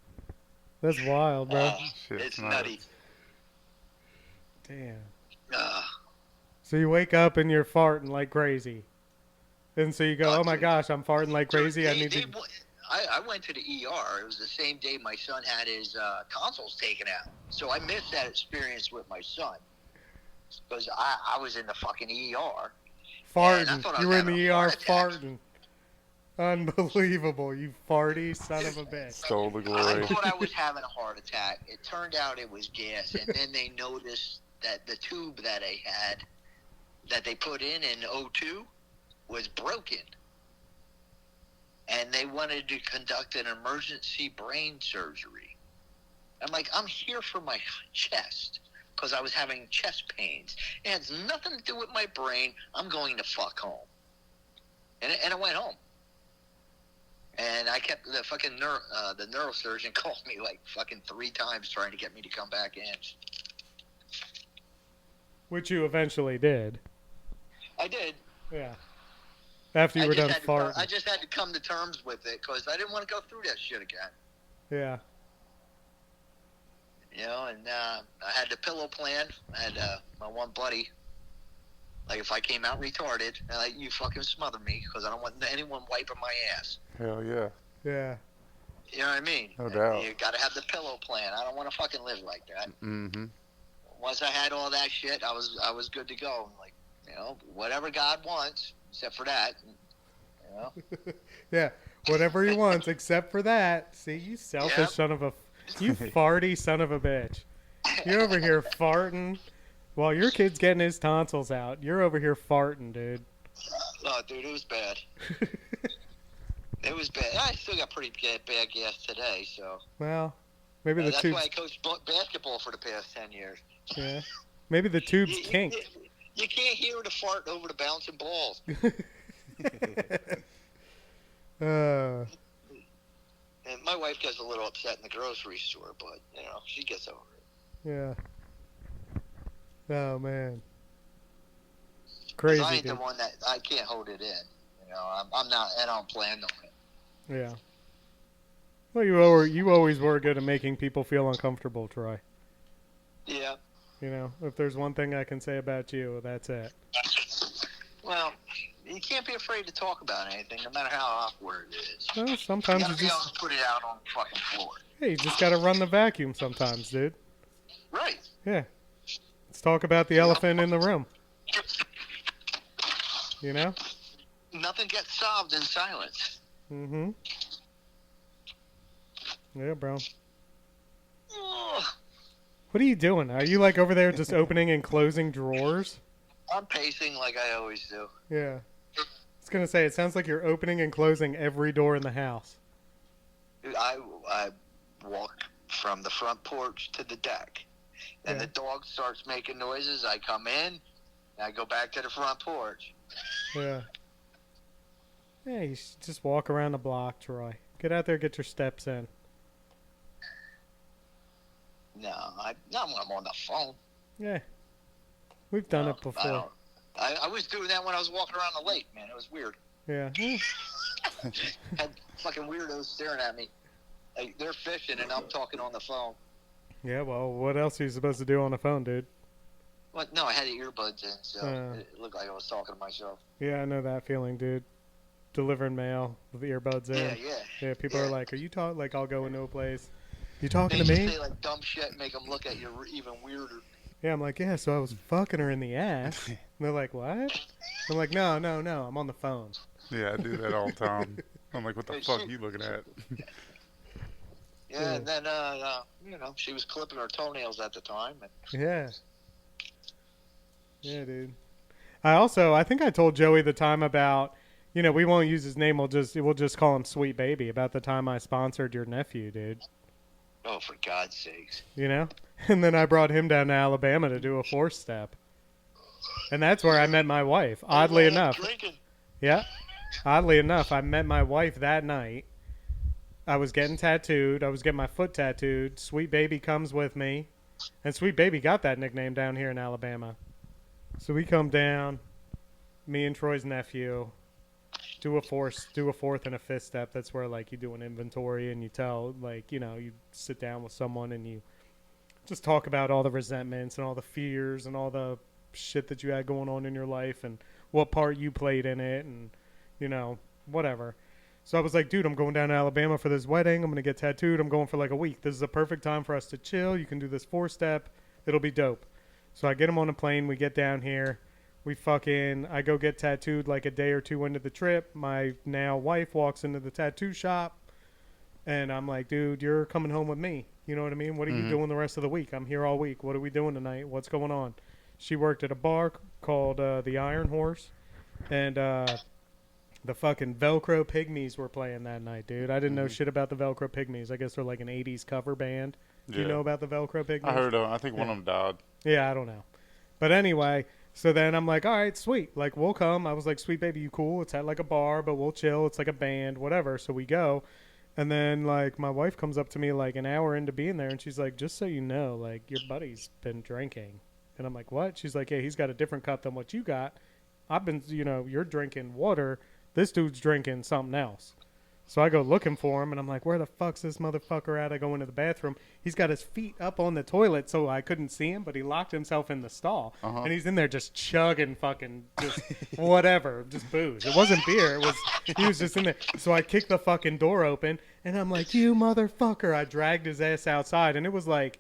Speaker 2: That's wild, bro.
Speaker 3: It's nutty.
Speaker 2: Damn.
Speaker 3: Uh,
Speaker 2: So you wake up and you're farting like crazy. And so you go, oh my gosh, I'm farting like crazy.
Speaker 3: I went to the ER. It was the same day my son had his tonsils taken out. So I missed that experience with my son. Because I was in the fucking ER.
Speaker 2: Farting. You were in the ER farting. Unbelievable. You farty son of a bitch.
Speaker 1: Stole the
Speaker 3: I
Speaker 1: glory.
Speaker 3: thought I was having a heart attack. It turned out it was gas. And then they noticed that the tube that I had, that they put in O2, was broken. And they wanted to conduct an emergency brain surgery. I'm like, I'm here for my chest because I was having chest pains. It has nothing to do with my brain. I'm going to fuck home. And I went home. And I kept the fucking the neurosurgeon called me like fucking 3 times trying to get me to come back in.
Speaker 2: Which you eventually did.
Speaker 3: I did.
Speaker 2: Yeah. After you were done farting.
Speaker 3: I just had to come to terms with it because I didn't want to go through that shit again.
Speaker 2: Yeah.
Speaker 3: And I had the pillow plan. I had my one buddy. Like, if I came out retarded, you fucking smother me because I don't want anyone wiping my ass.
Speaker 1: Hell yeah.
Speaker 2: Yeah.
Speaker 3: You know what I mean?
Speaker 1: No doubt.
Speaker 3: You got to have the pillow plan. I don't want to fucking live like that.
Speaker 1: Mm-hmm.
Speaker 3: Once I had all that shit, I was good to go. Like, whatever God wants, except for that.
Speaker 2: Yeah. Whatever he wants, except for that. See, you selfish
Speaker 3: Yep.
Speaker 2: son of a... You farty son of a bitch. You're over here farting while your kid's getting his tonsils out. You're over here farting, dude.
Speaker 3: Oh, dude, it was bad. It was bad. I still got pretty bad gas today, so.
Speaker 2: Well, maybe the
Speaker 3: That's
Speaker 2: tube's...
Speaker 3: why I coached basketball for the past 10 years.
Speaker 2: Yeah. Maybe the tube's
Speaker 3: You-
Speaker 2: kinked.
Speaker 3: You can't hear the fart over the bouncing balls. And my wife gets a little upset in the grocery store, but, she gets over it.
Speaker 2: Yeah. Oh, man.
Speaker 3: 'Cause
Speaker 2: Crazy,
Speaker 3: I ain't
Speaker 2: dude.
Speaker 3: the one that, I can't hold it in. I'm not, and I don't plan on it.
Speaker 2: Yeah. Well, you always were good at making people feel uncomfortable, Troy.
Speaker 3: Yeah.
Speaker 2: If there's one thing I can say about you, that's it.
Speaker 3: Well, you can't be afraid to talk about anything, no matter how awkward it is.
Speaker 2: Well,
Speaker 3: You
Speaker 2: sometimes
Speaker 3: gotta
Speaker 2: you
Speaker 3: be able
Speaker 2: just...
Speaker 3: to put it out on the fucking floor.
Speaker 2: Hey, you just gotta run the vacuum sometimes, dude.
Speaker 3: Right.
Speaker 2: Yeah. Let's talk about the elephant in the room.
Speaker 3: Nothing gets solved in silence.
Speaker 2: Mm-hmm. Yeah, bro.
Speaker 3: Ugh.
Speaker 2: What are you doing? Are you like over there just opening and closing drawers?
Speaker 3: I'm pacing like I always do.
Speaker 2: Yeah. I was gonna say, it sounds like you're opening and closing every door in the house.
Speaker 3: I walk from the front porch to the deck. And
Speaker 2: Yeah.
Speaker 3: the dog starts making noises. I come in, and I go back to the front porch.
Speaker 2: Yeah. Yeah, you should just walk around the block, Troy. Get out there, get your steps in.
Speaker 3: Not when I'm on the phone.
Speaker 2: Yeah. We've done
Speaker 3: No,
Speaker 2: it before.
Speaker 3: I was doing that when I was walking around the lake, man. It was weird.
Speaker 2: Yeah.
Speaker 3: Had fucking weirdos staring at me. Like, they're fishing, and I'm talking on the phone.
Speaker 2: Yeah, well, what else are you supposed to do on the phone, dude?
Speaker 3: Well, no, I had the earbuds in, so
Speaker 2: Uh.
Speaker 3: it looked like I was talking to myself.
Speaker 2: Yeah, I know that feeling, dude. Delivering mail with earbuds in.
Speaker 3: Yeah.
Speaker 2: Yeah, people
Speaker 3: Yeah.
Speaker 2: are like, are you talking? Like, I'll go into a place. You talking
Speaker 3: They
Speaker 2: to
Speaker 3: just
Speaker 2: me?
Speaker 3: say like dumb shit and make them look at you even weirder.
Speaker 2: Yeah, I'm like, yeah, so I was fucking her in the ass. And they're like, what? I'm like, no, I'm on the phone.
Speaker 1: Yeah, I do that all the time. I'm like, what the
Speaker 3: Hey,
Speaker 1: fuck
Speaker 3: shit.
Speaker 1: you looking at?
Speaker 3: Yeah, and then she was clipping her toenails at the time. And
Speaker 2: Yeah. Yeah, dude. I think I told Joey the time about, we won't use his name. We'll just call him Sweet Baby, about the time I sponsored your nephew, dude.
Speaker 3: oh, for God's sakes!
Speaker 2: And then I brought him down to Alabama to do a 4-step. And that's where I met my wife, oddly enough.
Speaker 3: Drinking.
Speaker 2: Yeah. Oddly enough, I met my wife that night. I was getting tattooed. I was getting my foot tattooed. Sweet Baby comes with me. And Sweet Baby got that nickname down here in Alabama. So we come down, me and Troy's nephew, do a fourth and a fifth step. That's where, like, you do an inventory and you tell, like, you sit down with someone and you just talk about all the resentments and all the fears and all the shit that you had going on in your life and what part you played in it and, whatever. So I was like, dude, I'm going down to Alabama for this wedding. I'm going to get tattooed. I'm going for like a week. This is a perfect time for us to chill. You can do this 4-step. It'll be dope. So I get him on a plane. We get down here. I go get tattooed like a day or two into the trip. My now wife walks into the tattoo shop. And I'm like, dude, you're coming home with me. You know what I mean? What are you doing the rest of the week? I'm here all week. What are we doing tonight? What's going on? She worked at a bar called the Iron Horse. And the fucking Velcro Pygmies were playing that night, dude. I didn't know shit about the Velcro Pygmies. I guess they're like an 80s cover band. Do you
Speaker 1: Yeah.
Speaker 2: know about the Velcro Pygmies?
Speaker 1: I heard I think one of them died.
Speaker 2: Yeah, I don't know. But anyway, so then I'm like, all right, sweet. Like, we'll come. I was like, Sweet Baby, you cool? It's at like a bar, but we'll chill. It's like a band, whatever. So we go. And then, like, my wife comes up to me like an hour into being there, and she's like, just so you know, like, your buddy's been drinking. And I'm like, what? She's like, yeah, he's got a different cup than what you got. I've been, you're drinking water. This dude's drinking something else. So I go looking for him, and I'm like, where the fuck's this motherfucker at? I go into the bathroom. He's got his feet up on the toilet, so I couldn't see him, but he locked himself in the stall.
Speaker 1: Uh-huh.
Speaker 2: And he's in there just chugging fucking just whatever, just booze. It wasn't beer. He was just in there. So I kicked the fucking door open, and I'm like, you motherfucker. I dragged his ass outside, and it was like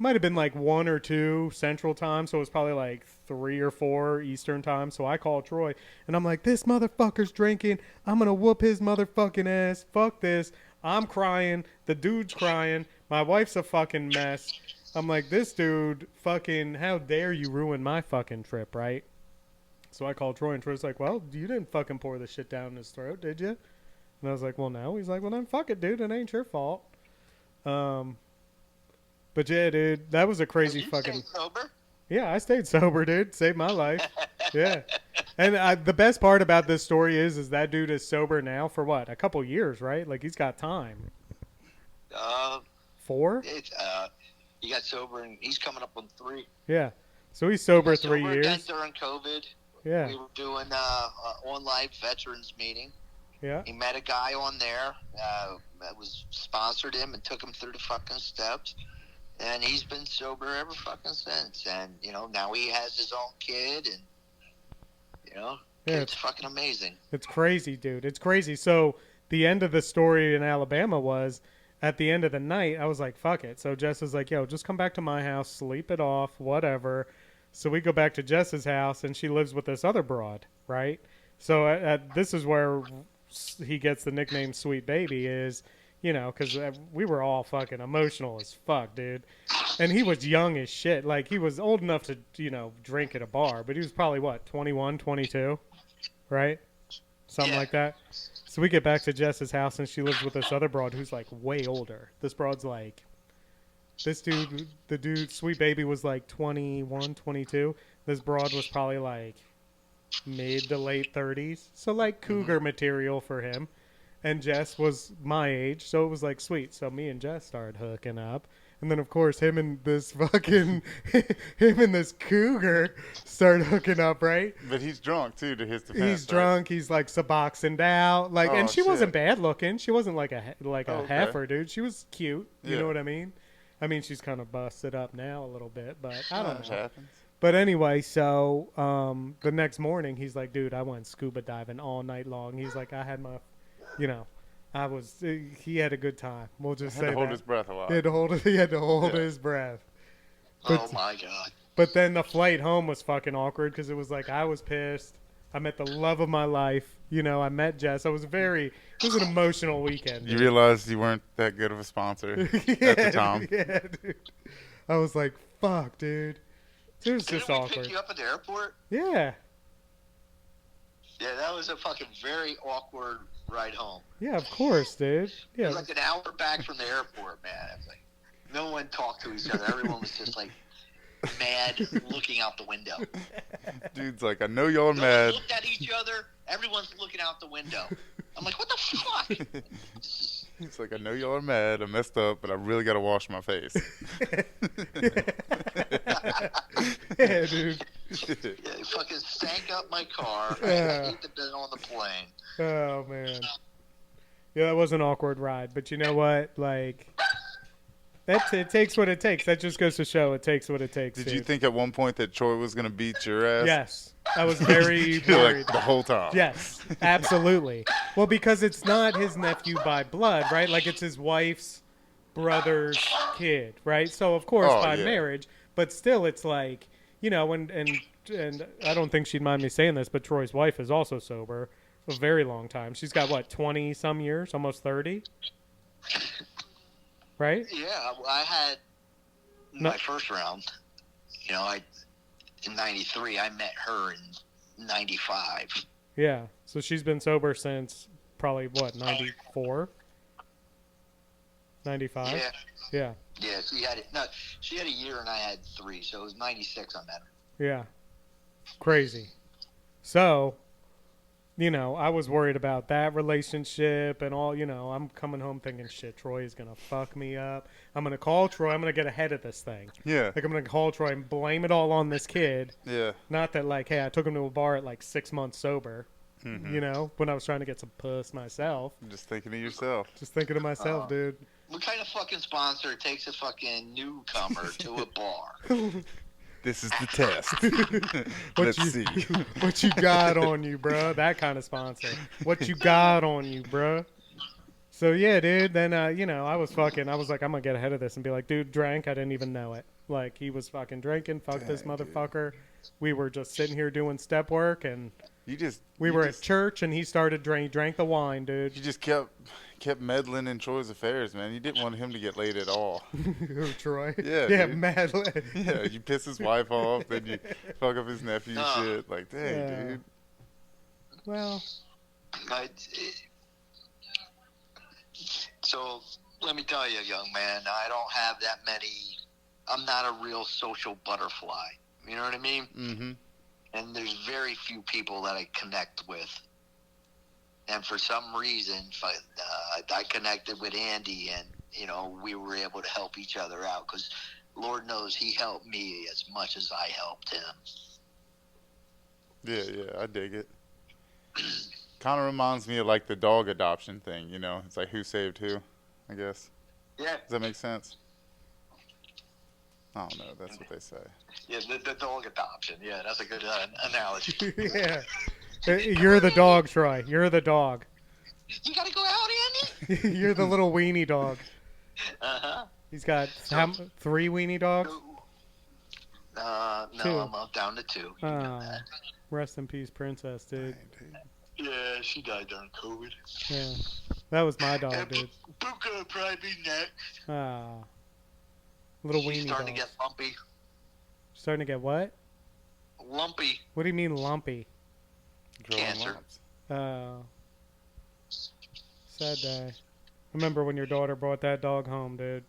Speaker 2: might have been like 1 or 2 Central Time, so it was probably like 3 or 4 Eastern Time. So I called Troy, and I'm like, this motherfucker's drinking. I'm going to whoop his motherfucking ass. Fuck this. I'm crying. The dude's crying. My wife's a fucking mess. I'm like, this dude fucking, how dare you ruin my fucking trip, right? So I called Troy, and Troy's like, well, you didn't fucking pour this shit down his throat, did you? And I was like, well, no. He's like, well, then fuck it, dude. It ain't your fault. But yeah, dude, that was a crazy
Speaker 3: You
Speaker 2: fucking...
Speaker 3: stayed sober?
Speaker 2: Yeah, I stayed sober, dude. Saved my life. Yeah. And the best part about this story is that dude is sober now for what? A couple years, right? Like, he's got time. 4?
Speaker 3: It's he got sober and he's coming up on 3.
Speaker 2: Yeah. So he's sober
Speaker 3: He got
Speaker 2: 3
Speaker 3: sober
Speaker 2: years.
Speaker 3: again during COVID.
Speaker 2: Yeah.
Speaker 3: We were doing online veterans meeting.
Speaker 2: Yeah.
Speaker 3: He met a guy on there that was sponsored him and took him through the fucking steps. And he's been sober ever fucking since. And, you know, now he has his own kid. And, you know,
Speaker 2: Yeah,
Speaker 3: it's fucking amazing.
Speaker 2: It's crazy, dude. It's crazy. So the end of the story in Alabama was at the end of the night, I was like, fuck it. So Jess is like, yo, just come back to my house, sleep it off, whatever. So we go back to Jess's house, and she lives with this other broad, right? So this is where he gets the nickname Sweet Baby is, you know, because we were all fucking emotional as fuck, dude. And he was young as shit. Like, he was old enough to, you know, drink at a bar, but he was probably, what, 21, 22, right? Something like that. So we get back to Jess's house, and she lives with this other broad who's, like, way older. This broad's, like, this dude, the dude, Sweet Baby was, like, 21, 22. This broad was probably, like, mid to late 30s. So, like, cougar material for him. And Jess was my age, so it was, like, sweet. So me and Jess started hooking up. And then, of course, him and this cougar started hooking up, right?
Speaker 1: But he's drunk too, to his defense.
Speaker 2: He's drunk. He's like suboxoned out, like, and she
Speaker 1: shit.
Speaker 2: wasn't bad looking. She wasn't like a
Speaker 1: Okay.
Speaker 2: heifer, dude. She was cute. You
Speaker 1: Yeah.
Speaker 2: know what I mean? I mean, she's kind of busted up now a little bit, but I don't
Speaker 1: That
Speaker 2: know.
Speaker 1: happens.
Speaker 2: But anyway, so the next morning, he's like, dude, I went scuba diving all night long. He's like, I had my, you know, he had a good time. We'll just
Speaker 1: Had
Speaker 2: say
Speaker 1: to hold
Speaker 2: that.
Speaker 1: his breath a lot.
Speaker 2: He had to hold
Speaker 1: Yeah.
Speaker 2: his breath.
Speaker 3: Oh, my God.
Speaker 2: But then the flight home was fucking awkward because it was like I was pissed. I met the love of my life. You know, I met Jess. It was an emotional weekend.
Speaker 1: You
Speaker 2: dude.
Speaker 1: realized you weren't that good of a sponsor
Speaker 2: yeah,
Speaker 1: at the time.
Speaker 2: Yeah, dude. I was like, fuck, dude. It was just
Speaker 3: Didn't we
Speaker 2: awkward.
Speaker 3: pick you up at the airport?
Speaker 2: Yeah.
Speaker 3: Yeah, that was a fucking very awkward ride home.
Speaker 2: Yeah, of course, dude.
Speaker 3: It
Speaker 2: Yeah.
Speaker 3: was like an hour back from the airport, man. It was like, no one talked to each other. Everyone was just like mad, looking out the window.
Speaker 1: Dude's like, I know y'all are
Speaker 3: No one
Speaker 1: mad.
Speaker 3: looked at each other. Everyone's looking out the window. I'm like, what the fuck?
Speaker 1: He's like, I know y'all are mad. I messed up, but I really got to wash my face.
Speaker 2: Yeah, dude.
Speaker 3: Yeah, he fucking sank up my car.
Speaker 2: Yeah.
Speaker 3: I hate to be on the plane.
Speaker 2: Oh, man. Yeah, that was an awkward ride. But you know what? Like, it takes what it takes. That just goes to show it takes what it takes.
Speaker 1: Did
Speaker 2: dude.
Speaker 1: you think at one point that Troy was going to beat your ass?
Speaker 2: Yes. I was very
Speaker 1: You're
Speaker 2: worried.
Speaker 1: like, the whole time.
Speaker 2: Yes, absolutely. Well, because it's not his nephew by blood, right? Like, it's his wife's brother's kid, right? So, of course,
Speaker 1: Oh,
Speaker 2: by
Speaker 1: yeah.
Speaker 2: marriage. But still, it's like, you know, and I don't think she'd mind me saying this, but Troy's wife is also sober a very long time. She's got, what, 20-some years? Almost 30? Right?
Speaker 3: Yeah, I had
Speaker 2: No.
Speaker 3: my first round. You know, in '93, I met her in '95.
Speaker 2: Yeah. So she's been sober since probably, what, 94? 95?
Speaker 3: Yeah,
Speaker 2: Yeah.
Speaker 3: yeah. She had a year and I had 3, so it was '96 I met her.
Speaker 2: Yeah. Crazy. So, you know, I was worried about that relationship and all, you know, I'm coming home thinking, shit, Troy is going to fuck me up. I'm going to call Troy. I'm going to get ahead of this thing.
Speaker 1: Yeah.
Speaker 2: Like, I'm going to call Troy and blame it all on this kid.
Speaker 1: Yeah.
Speaker 2: Not that, like, hey, I took him to a bar at, like, 6 months sober,
Speaker 1: Mhm.
Speaker 2: you know, when I was trying to get some puss myself.
Speaker 1: Just thinking of yourself.
Speaker 2: Just thinking of myself, dude.
Speaker 3: What kind of fucking sponsor takes a fucking newcomer to a bar?
Speaker 1: This is the test.
Speaker 2: What
Speaker 1: Let's
Speaker 2: you,
Speaker 1: see.
Speaker 2: What you got on you, bruh? That kind of sponsor. What you got on you, bruh? So yeah, dude. Then I was like, I'm gonna get ahead of this and be like, dude, drank. I didn't even know it. Like he was fucking drinking. Fuck this
Speaker 1: Dang, dude.
Speaker 2: motherfucker. We were just sitting here doing step work, and
Speaker 1: You just
Speaker 2: we
Speaker 1: you
Speaker 2: were
Speaker 1: just,
Speaker 2: at church, and he started drank the wine, dude.
Speaker 1: You just kept meddling in Troy's affairs, man. You didn't want him to get laid at all.
Speaker 2: Who, Troy?
Speaker 1: Yeah,
Speaker 2: yeah,
Speaker 1: dude.
Speaker 2: mad.
Speaker 1: Yeah, you piss his wife off, then you fuck up his nephew's shit. Like, dang,
Speaker 2: Yeah.
Speaker 1: dude.
Speaker 2: Well,
Speaker 3: So let me tell you, young man, I don't have that many. I'm not a real social butterfly. You know what I mean?
Speaker 1: Mm-hmm.
Speaker 3: And there's very few people that I connect with. And for some reason, I connected with Andy, and we were able to help each other out because Lord knows he helped me as much as I helped him.
Speaker 1: Yeah, I dig it. Kind of reminds me of like the dog adoption thing, you know? It's like who saved who, I guess.
Speaker 3: Yeah.
Speaker 1: Does that make sense? I don't know. That's what they say.
Speaker 3: Yeah, the dog adoption. Yeah, that's a good analogy.
Speaker 2: yeah. You're the dog, Troy. You're the dog.
Speaker 3: You gotta go out, Andy?
Speaker 2: You're the little weenie dog.
Speaker 3: Uh-huh.
Speaker 2: He's got 3 weenie dogs?
Speaker 3: No,
Speaker 2: Two.
Speaker 3: I'm down to 2. You know
Speaker 2: Oh,
Speaker 3: that.
Speaker 2: rest in peace, princess, dude.
Speaker 1: Dang, dude.
Speaker 3: Yeah, she died during COVID.
Speaker 2: Yeah. That was my dog,
Speaker 3: And
Speaker 2: dude.
Speaker 3: Puka will probably be next.
Speaker 2: Ah. Little
Speaker 3: She's
Speaker 2: weenie
Speaker 3: starting
Speaker 2: dogs.
Speaker 3: to get lumpy.
Speaker 2: Starting to get what?
Speaker 3: Lumpy.
Speaker 2: What do you mean lumpy?
Speaker 1: Growing
Speaker 3: Cancer.
Speaker 1: lumps.
Speaker 2: Oh. Sad day. I remember when your daughter brought that dog home, dude.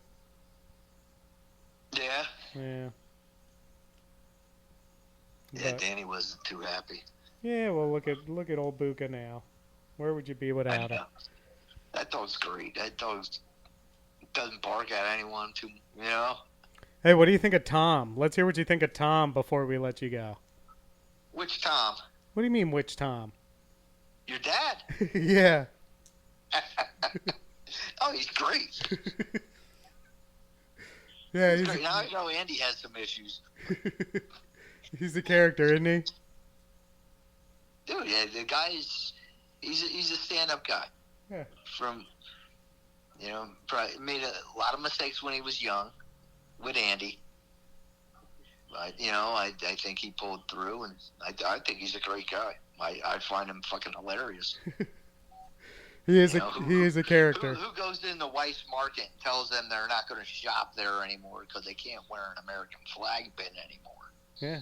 Speaker 3: Yeah.
Speaker 2: Yeah.
Speaker 3: Yeah,
Speaker 2: But-
Speaker 3: Danny wasn't too happy.
Speaker 2: yeah, well, look at old Buka now. Where would you be without
Speaker 3: I
Speaker 2: her?
Speaker 3: know. That dog's great. That dog doesn't bark at anyone too,
Speaker 2: Hey, what do you think of Tom? Let's hear what you think of Tom before we let you go.
Speaker 3: Which Tom?
Speaker 2: What do you mean, which Tom?
Speaker 3: Your dad?
Speaker 2: yeah.
Speaker 3: Oh, he's great.
Speaker 2: Yeah,
Speaker 3: He's great. Now I know Andy has some issues.
Speaker 2: he's a character, isn't he?
Speaker 3: Dude, yeah, the guy's he's a stand-up guy.
Speaker 2: Yeah.
Speaker 3: From probably made a lot of mistakes when he was young with Andy. But I think he pulled through, and I think he's a great guy. I find him fucking hilarious.
Speaker 2: He is
Speaker 3: He
Speaker 2: is a character.
Speaker 3: Who goes in the Weiss Market and tells them they're not going to shop there anymore because they can't wear an American flag pin anymore?
Speaker 2: Yeah.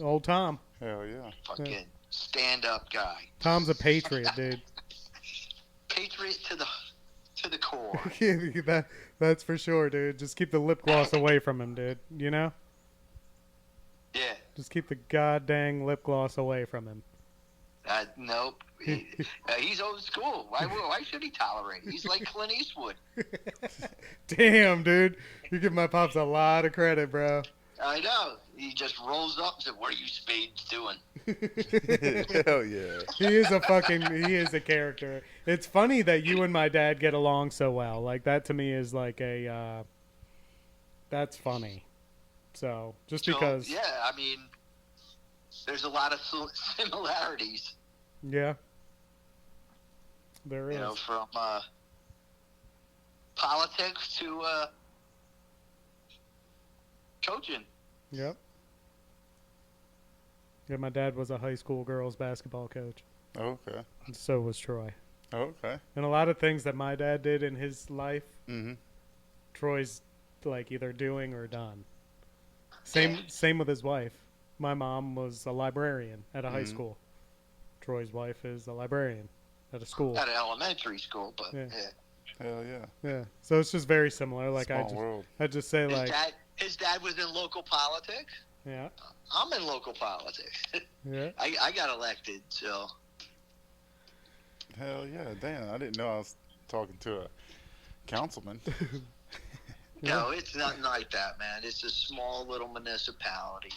Speaker 2: Old Tom.
Speaker 1: Hell yeah.
Speaker 3: Fucking stand-up guy.
Speaker 2: Tom's a patriot, dude.
Speaker 3: Patriot to the core.
Speaker 2: That's for sure, dude. Just keep the lip gloss away from him, dude. You know?
Speaker 3: Yeah.
Speaker 2: Just keep the goddamn lip gloss away from him.
Speaker 3: Nope. He's old school. Why should he tolerate it? He's like Clint Eastwood.
Speaker 2: Damn, dude. You give my pops a lot of credit, bro.
Speaker 3: I know. He just rolls up and says, "What are you spades doing?"
Speaker 1: Hell yeah.
Speaker 2: He is a character. It's funny that you and my dad get along so well. Like, that to me is like that's funny. So, just because.
Speaker 3: Yeah, I mean, there's a lot of similarities.
Speaker 2: Yeah. There is.
Speaker 3: From politics to coaching.
Speaker 2: Yep. Yeah, my dad was a high school girls basketball coach.
Speaker 1: Okay.
Speaker 2: And so was Troy.
Speaker 1: Okay.
Speaker 2: And a lot of things that my dad did in his life,
Speaker 1: Mm-hmm.
Speaker 2: Troy's like either doing or done. Same with his wife. My mom was a librarian at a high
Speaker 1: Mhm.
Speaker 2: school. Troy's wife is a librarian at a school.
Speaker 3: At an elementary school, but
Speaker 2: Yeah.
Speaker 1: Hell yeah.
Speaker 2: Yeah. So it's just very similar. Like
Speaker 1: Small world.
Speaker 2: I just say like
Speaker 3: his dad was in local politics.
Speaker 2: yeah.
Speaker 3: I'm in local politics.
Speaker 2: Yeah.
Speaker 3: I got elected, so
Speaker 1: Hell yeah. Damn, I didn't know I was talking to a councilman.
Speaker 3: no, it's nothing like that, man. It's a small little municipality.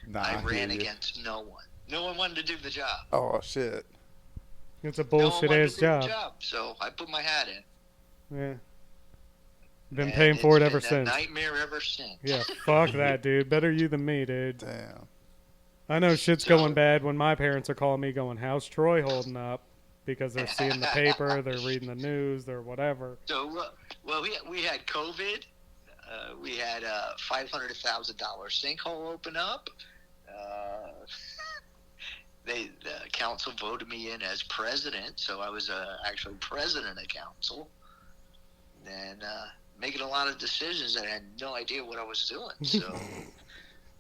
Speaker 1: Nah,
Speaker 3: I
Speaker 1: hear
Speaker 3: ran
Speaker 1: ya.
Speaker 3: against no one. No one wanted to do the job.
Speaker 1: Oh shit.
Speaker 2: It's a
Speaker 3: No one
Speaker 2: bullshit
Speaker 3: wanted
Speaker 2: ass
Speaker 3: to do the
Speaker 2: job.
Speaker 3: so I put my hat in.
Speaker 2: Yeah. Been
Speaker 3: And
Speaker 2: paying for it
Speaker 3: it's
Speaker 2: ever
Speaker 3: been a
Speaker 2: since.
Speaker 3: nightmare ever since.
Speaker 2: Yeah, fuck that, dude. Better you than me, dude.
Speaker 1: Damn.
Speaker 2: I know shit's
Speaker 3: So-
Speaker 2: going bad when my parents are calling me going, how's Troy holding up? because they're seeing the paper, they're reading the news, they're whatever.
Speaker 3: So, well, we had COVID. We had a $500,000 sinkhole open up. The council voted me in as president, so I was actually president of council, and making a lot of decisions that I had no idea what I was doing. So,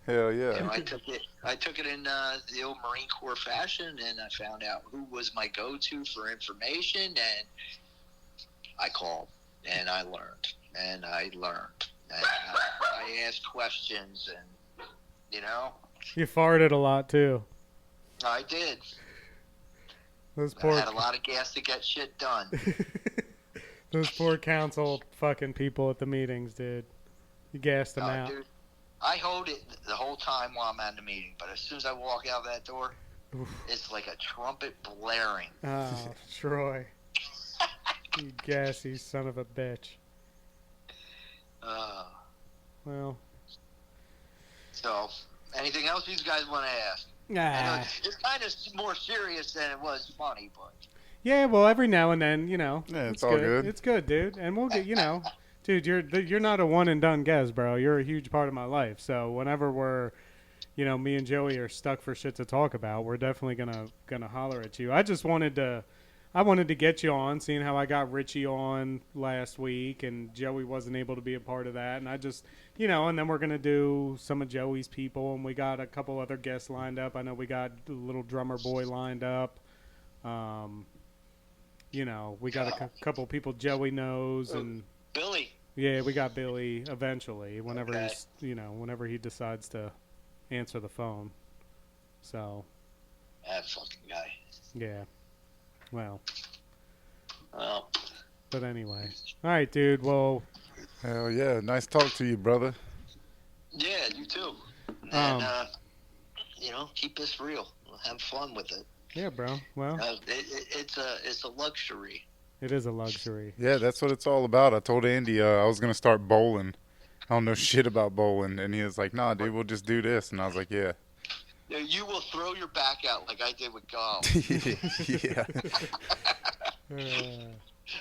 Speaker 1: Hell yeah.
Speaker 3: I took it in the old Marine Corps fashion, and I found out who was my go-to for information, and I called, and I learned, and I asked questions, and
Speaker 2: You farted a lot too.
Speaker 3: I did.
Speaker 2: Those
Speaker 3: I
Speaker 2: poor
Speaker 3: had a lot of gas to get shit done.
Speaker 2: those poor council fucking people at the meetings, dude. You gassed them out.
Speaker 3: Dude, I hold it the whole time while I'm at the meeting, but as soon as I walk out that door,
Speaker 2: Oof.
Speaker 3: it's like a trumpet blaring.
Speaker 2: Oh, Troy. You gassy son of a bitch. Well.
Speaker 3: So, anything else these guys want to ask? I know it's kind of more serious than it was funny, but
Speaker 2: Yeah, well, every now and then,
Speaker 1: Yeah, it's all good.
Speaker 2: It's good, dude. And we'll get, dude, you're not a one and done guest, bro. You're a huge part of my life. So whenever we're, me and Joey are stuck for shit to talk about, we're definitely gonna holler at you. I wanted to get you on, seeing how I got Richie on last week, and Joey wasn't able to be a part of that. And I just, and then we're going to do some of Joey's people, and we got a couple other guests lined up. I know we got the little drummer boy lined up. We got a couple people Joey knows, and
Speaker 3: Billy.
Speaker 2: Yeah, we got Billy eventually, whenever
Speaker 3: Okay.
Speaker 2: whenever he decides to answer the phone. So,
Speaker 3: That fucking guy.
Speaker 2: yeah. Well,
Speaker 3: Well,
Speaker 2: but anyway. All right, dude. Well,
Speaker 1: Hell yeah. Nice talk to you, brother.
Speaker 3: yeah, you too. And keep this real. Have fun with it.
Speaker 2: yeah, bro. Well,
Speaker 3: It's a luxury.
Speaker 2: it is a luxury.
Speaker 1: Yeah, that's what it's all about. I told Andy I was going to start bowling. I don't know shit about bowling. And he was like, nah, dude, we'll just do this. And I was like, yeah.
Speaker 3: You will throw your back out like I did with golf.
Speaker 1: Yeah.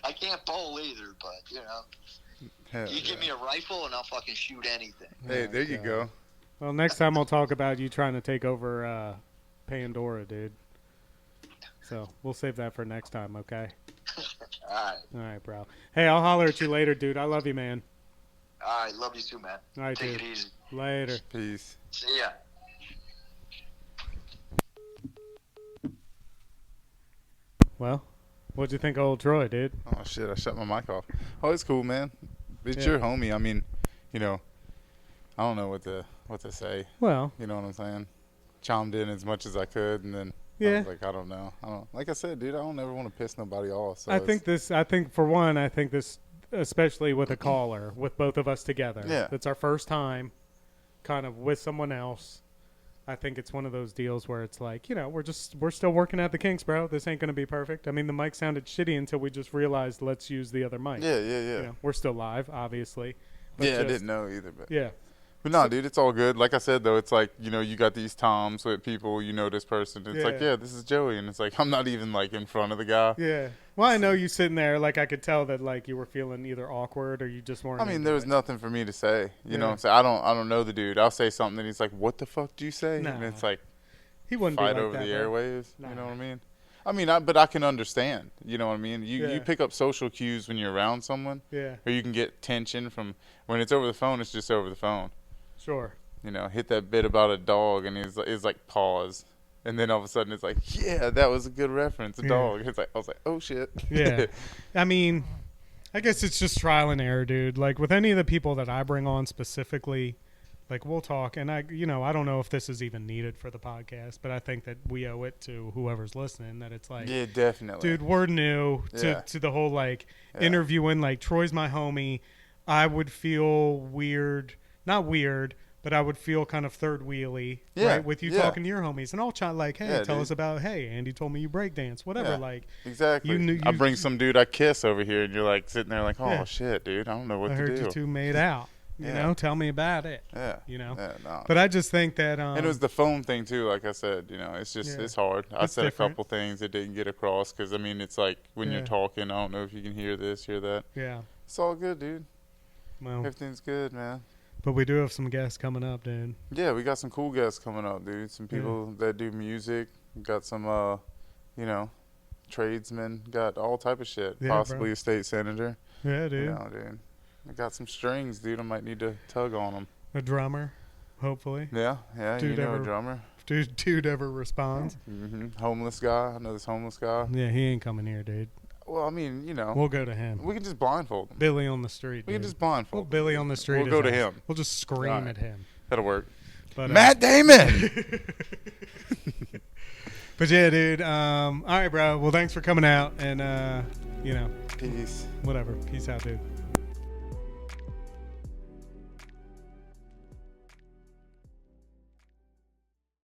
Speaker 3: I can't bowl either, but
Speaker 1: Hell
Speaker 3: you give
Speaker 1: yeah.
Speaker 3: me a rifle and I'll fucking shoot anything.
Speaker 1: Hey, there you
Speaker 2: God.
Speaker 1: go.
Speaker 2: Well, next time I'll talk about you trying to take over Pandora, dude. So we'll save that for next time, okay?
Speaker 3: All right.
Speaker 2: All right, bro. Hey, I'll holler at you later, dude. I love you, man.
Speaker 3: All right. Love you too, man.
Speaker 2: All right,
Speaker 3: Take
Speaker 2: dude.
Speaker 3: it easy.
Speaker 2: Later.
Speaker 1: Peace.
Speaker 3: See ya.
Speaker 2: Well, what'd you think of old Troy, dude?
Speaker 1: Oh, shit. I shut my mic off. Oh, it's cool, man. It's
Speaker 2: Yeah.
Speaker 1: your homie. I mean, I don't know what to say.
Speaker 2: Well,
Speaker 1: You know what I'm saying? Chimed in as much as I could, and then I
Speaker 2: yeah.
Speaker 1: was like, I don't know. Like I said, dude, I don't ever want to piss nobody off. So
Speaker 2: I think this, especially with a caller, with both of us together.
Speaker 1: Yeah.
Speaker 2: It's our first time kind of with someone else. I think it's one of those deals where it's like, we're still working out the kinks, bro. This ain't going to be perfect. I mean, the mic sounded shitty until we just realized let's use the other mic.
Speaker 1: Yeah.
Speaker 2: We're still live, obviously. But
Speaker 1: Yeah, I
Speaker 2: just-
Speaker 1: didn't know either, but
Speaker 2: Yeah.
Speaker 1: But no, dude, it's all good. Like I said, though, it's like, you got these toms with people, this person. It's like,
Speaker 2: Yeah.
Speaker 1: yeah, this is Joey. And it's like, I'm not even, like, in front of the guy.
Speaker 2: Yeah. Well, I know you sitting there, like, I could tell that, like, you were feeling either awkward or you just weren't.
Speaker 1: I mean,
Speaker 2: into
Speaker 1: there was
Speaker 2: it.
Speaker 1: nothing for me to say. You know
Speaker 2: Yeah.
Speaker 1: what I'm saying? I don't know the dude. I'll say something, and he's like, what the fuck do you say?
Speaker 2: No.
Speaker 1: And it's like,
Speaker 2: He wouldn't
Speaker 1: fight
Speaker 2: be like
Speaker 1: over
Speaker 2: that,
Speaker 1: the
Speaker 2: bro.
Speaker 1: airwaves.
Speaker 2: Nah.
Speaker 1: You know what I mean? But I can understand. You know what I mean? You
Speaker 2: Yeah.
Speaker 1: pick up social cues when you're around someone,
Speaker 2: Yeah.
Speaker 1: or you can get tension from when it's over the phone. It's just over the phone.
Speaker 2: Sure.
Speaker 1: Hit that bit about a dog, and it's like pause, and then all of a sudden it's like, yeah, that was a good reference, a
Speaker 2: Yeah.
Speaker 1: dog. It's like I was like, oh shit.
Speaker 2: Yeah. I mean, I guess it's just trial and error, dude. Like with any of the people that I bring on specifically, like we'll talk, and I don't know if this is even needed for the podcast, but I think that we owe it to whoever's listening that it's like,
Speaker 1: Yeah, definitely.
Speaker 2: dude, we're new
Speaker 1: Yeah.
Speaker 2: to the whole like
Speaker 1: Yeah.
Speaker 2: interviewing. Like Troy's my homie. I would feel weird, not weird, but I would feel kind of third wheely,
Speaker 1: Yeah,
Speaker 2: right? With you
Speaker 1: yeah.
Speaker 2: talking to your homies, and I'll chat like, hey,
Speaker 1: Yeah,
Speaker 2: tell
Speaker 1: dude.
Speaker 2: us about, hey, Andy told me you break dance, whatever.
Speaker 1: Yeah.
Speaker 2: Like,
Speaker 1: Exactly. I bring some dude I kiss over here, and you're like sitting there like, oh
Speaker 2: Yeah.
Speaker 1: shit, dude, I don't know what
Speaker 2: I
Speaker 1: to
Speaker 2: heard
Speaker 1: do.
Speaker 2: you two made out. You know, tell me about it.
Speaker 1: Yeah.
Speaker 2: You know.
Speaker 1: Yeah, no.
Speaker 2: But I just think that.
Speaker 1: And it was the phone thing too. Like I said, you know, it's just it's hard. I
Speaker 2: It's
Speaker 1: said
Speaker 2: different.
Speaker 1: a couple things that didn't get across because I mean, it's like when you're
Speaker 2: Yeah.
Speaker 1: talking, I don't know if you can hear this, hear that.
Speaker 2: Yeah.
Speaker 1: It's all good, dude.
Speaker 2: Well,
Speaker 1: Everything's good, man.
Speaker 2: but we do have some guests coming up, dude.
Speaker 1: Yeah, we got some cool guests coming up, dude. Some people that do music. Got some, you know, tradesmen. Got all type of shit.
Speaker 2: Yeah,
Speaker 1: Possibly
Speaker 2: bro.
Speaker 1: a state senator.
Speaker 2: Yeah, dude.
Speaker 1: You know, dude. I got some strings, dude. I might need to tug on them.
Speaker 2: A drummer, hopefully.
Speaker 1: Yeah, yeah.
Speaker 2: Dude
Speaker 1: you know
Speaker 2: ever-
Speaker 1: a drummer.
Speaker 2: Dude ever responds.
Speaker 1: Homeless guy. I know this homeless guy.
Speaker 2: Yeah, he ain't coming here, dude.
Speaker 1: Well, I mean, you know,
Speaker 2: We'll go to him.
Speaker 1: we can just blindfold him.
Speaker 2: Billy on the street.
Speaker 1: We can
Speaker 2: dude.
Speaker 1: just blindfold.
Speaker 2: Well, Billy on the street.
Speaker 1: We'll go
Speaker 2: is
Speaker 1: to
Speaker 2: us.
Speaker 1: him.
Speaker 2: We'll just scream
Speaker 1: Alright.
Speaker 2: at him.
Speaker 1: That'll work.
Speaker 2: But,
Speaker 1: Matt Damon.
Speaker 2: But yeah, dude. All right, bro. Well, thanks for coming out, and you know,
Speaker 1: Peace.
Speaker 2: whatever. Peace out, dude.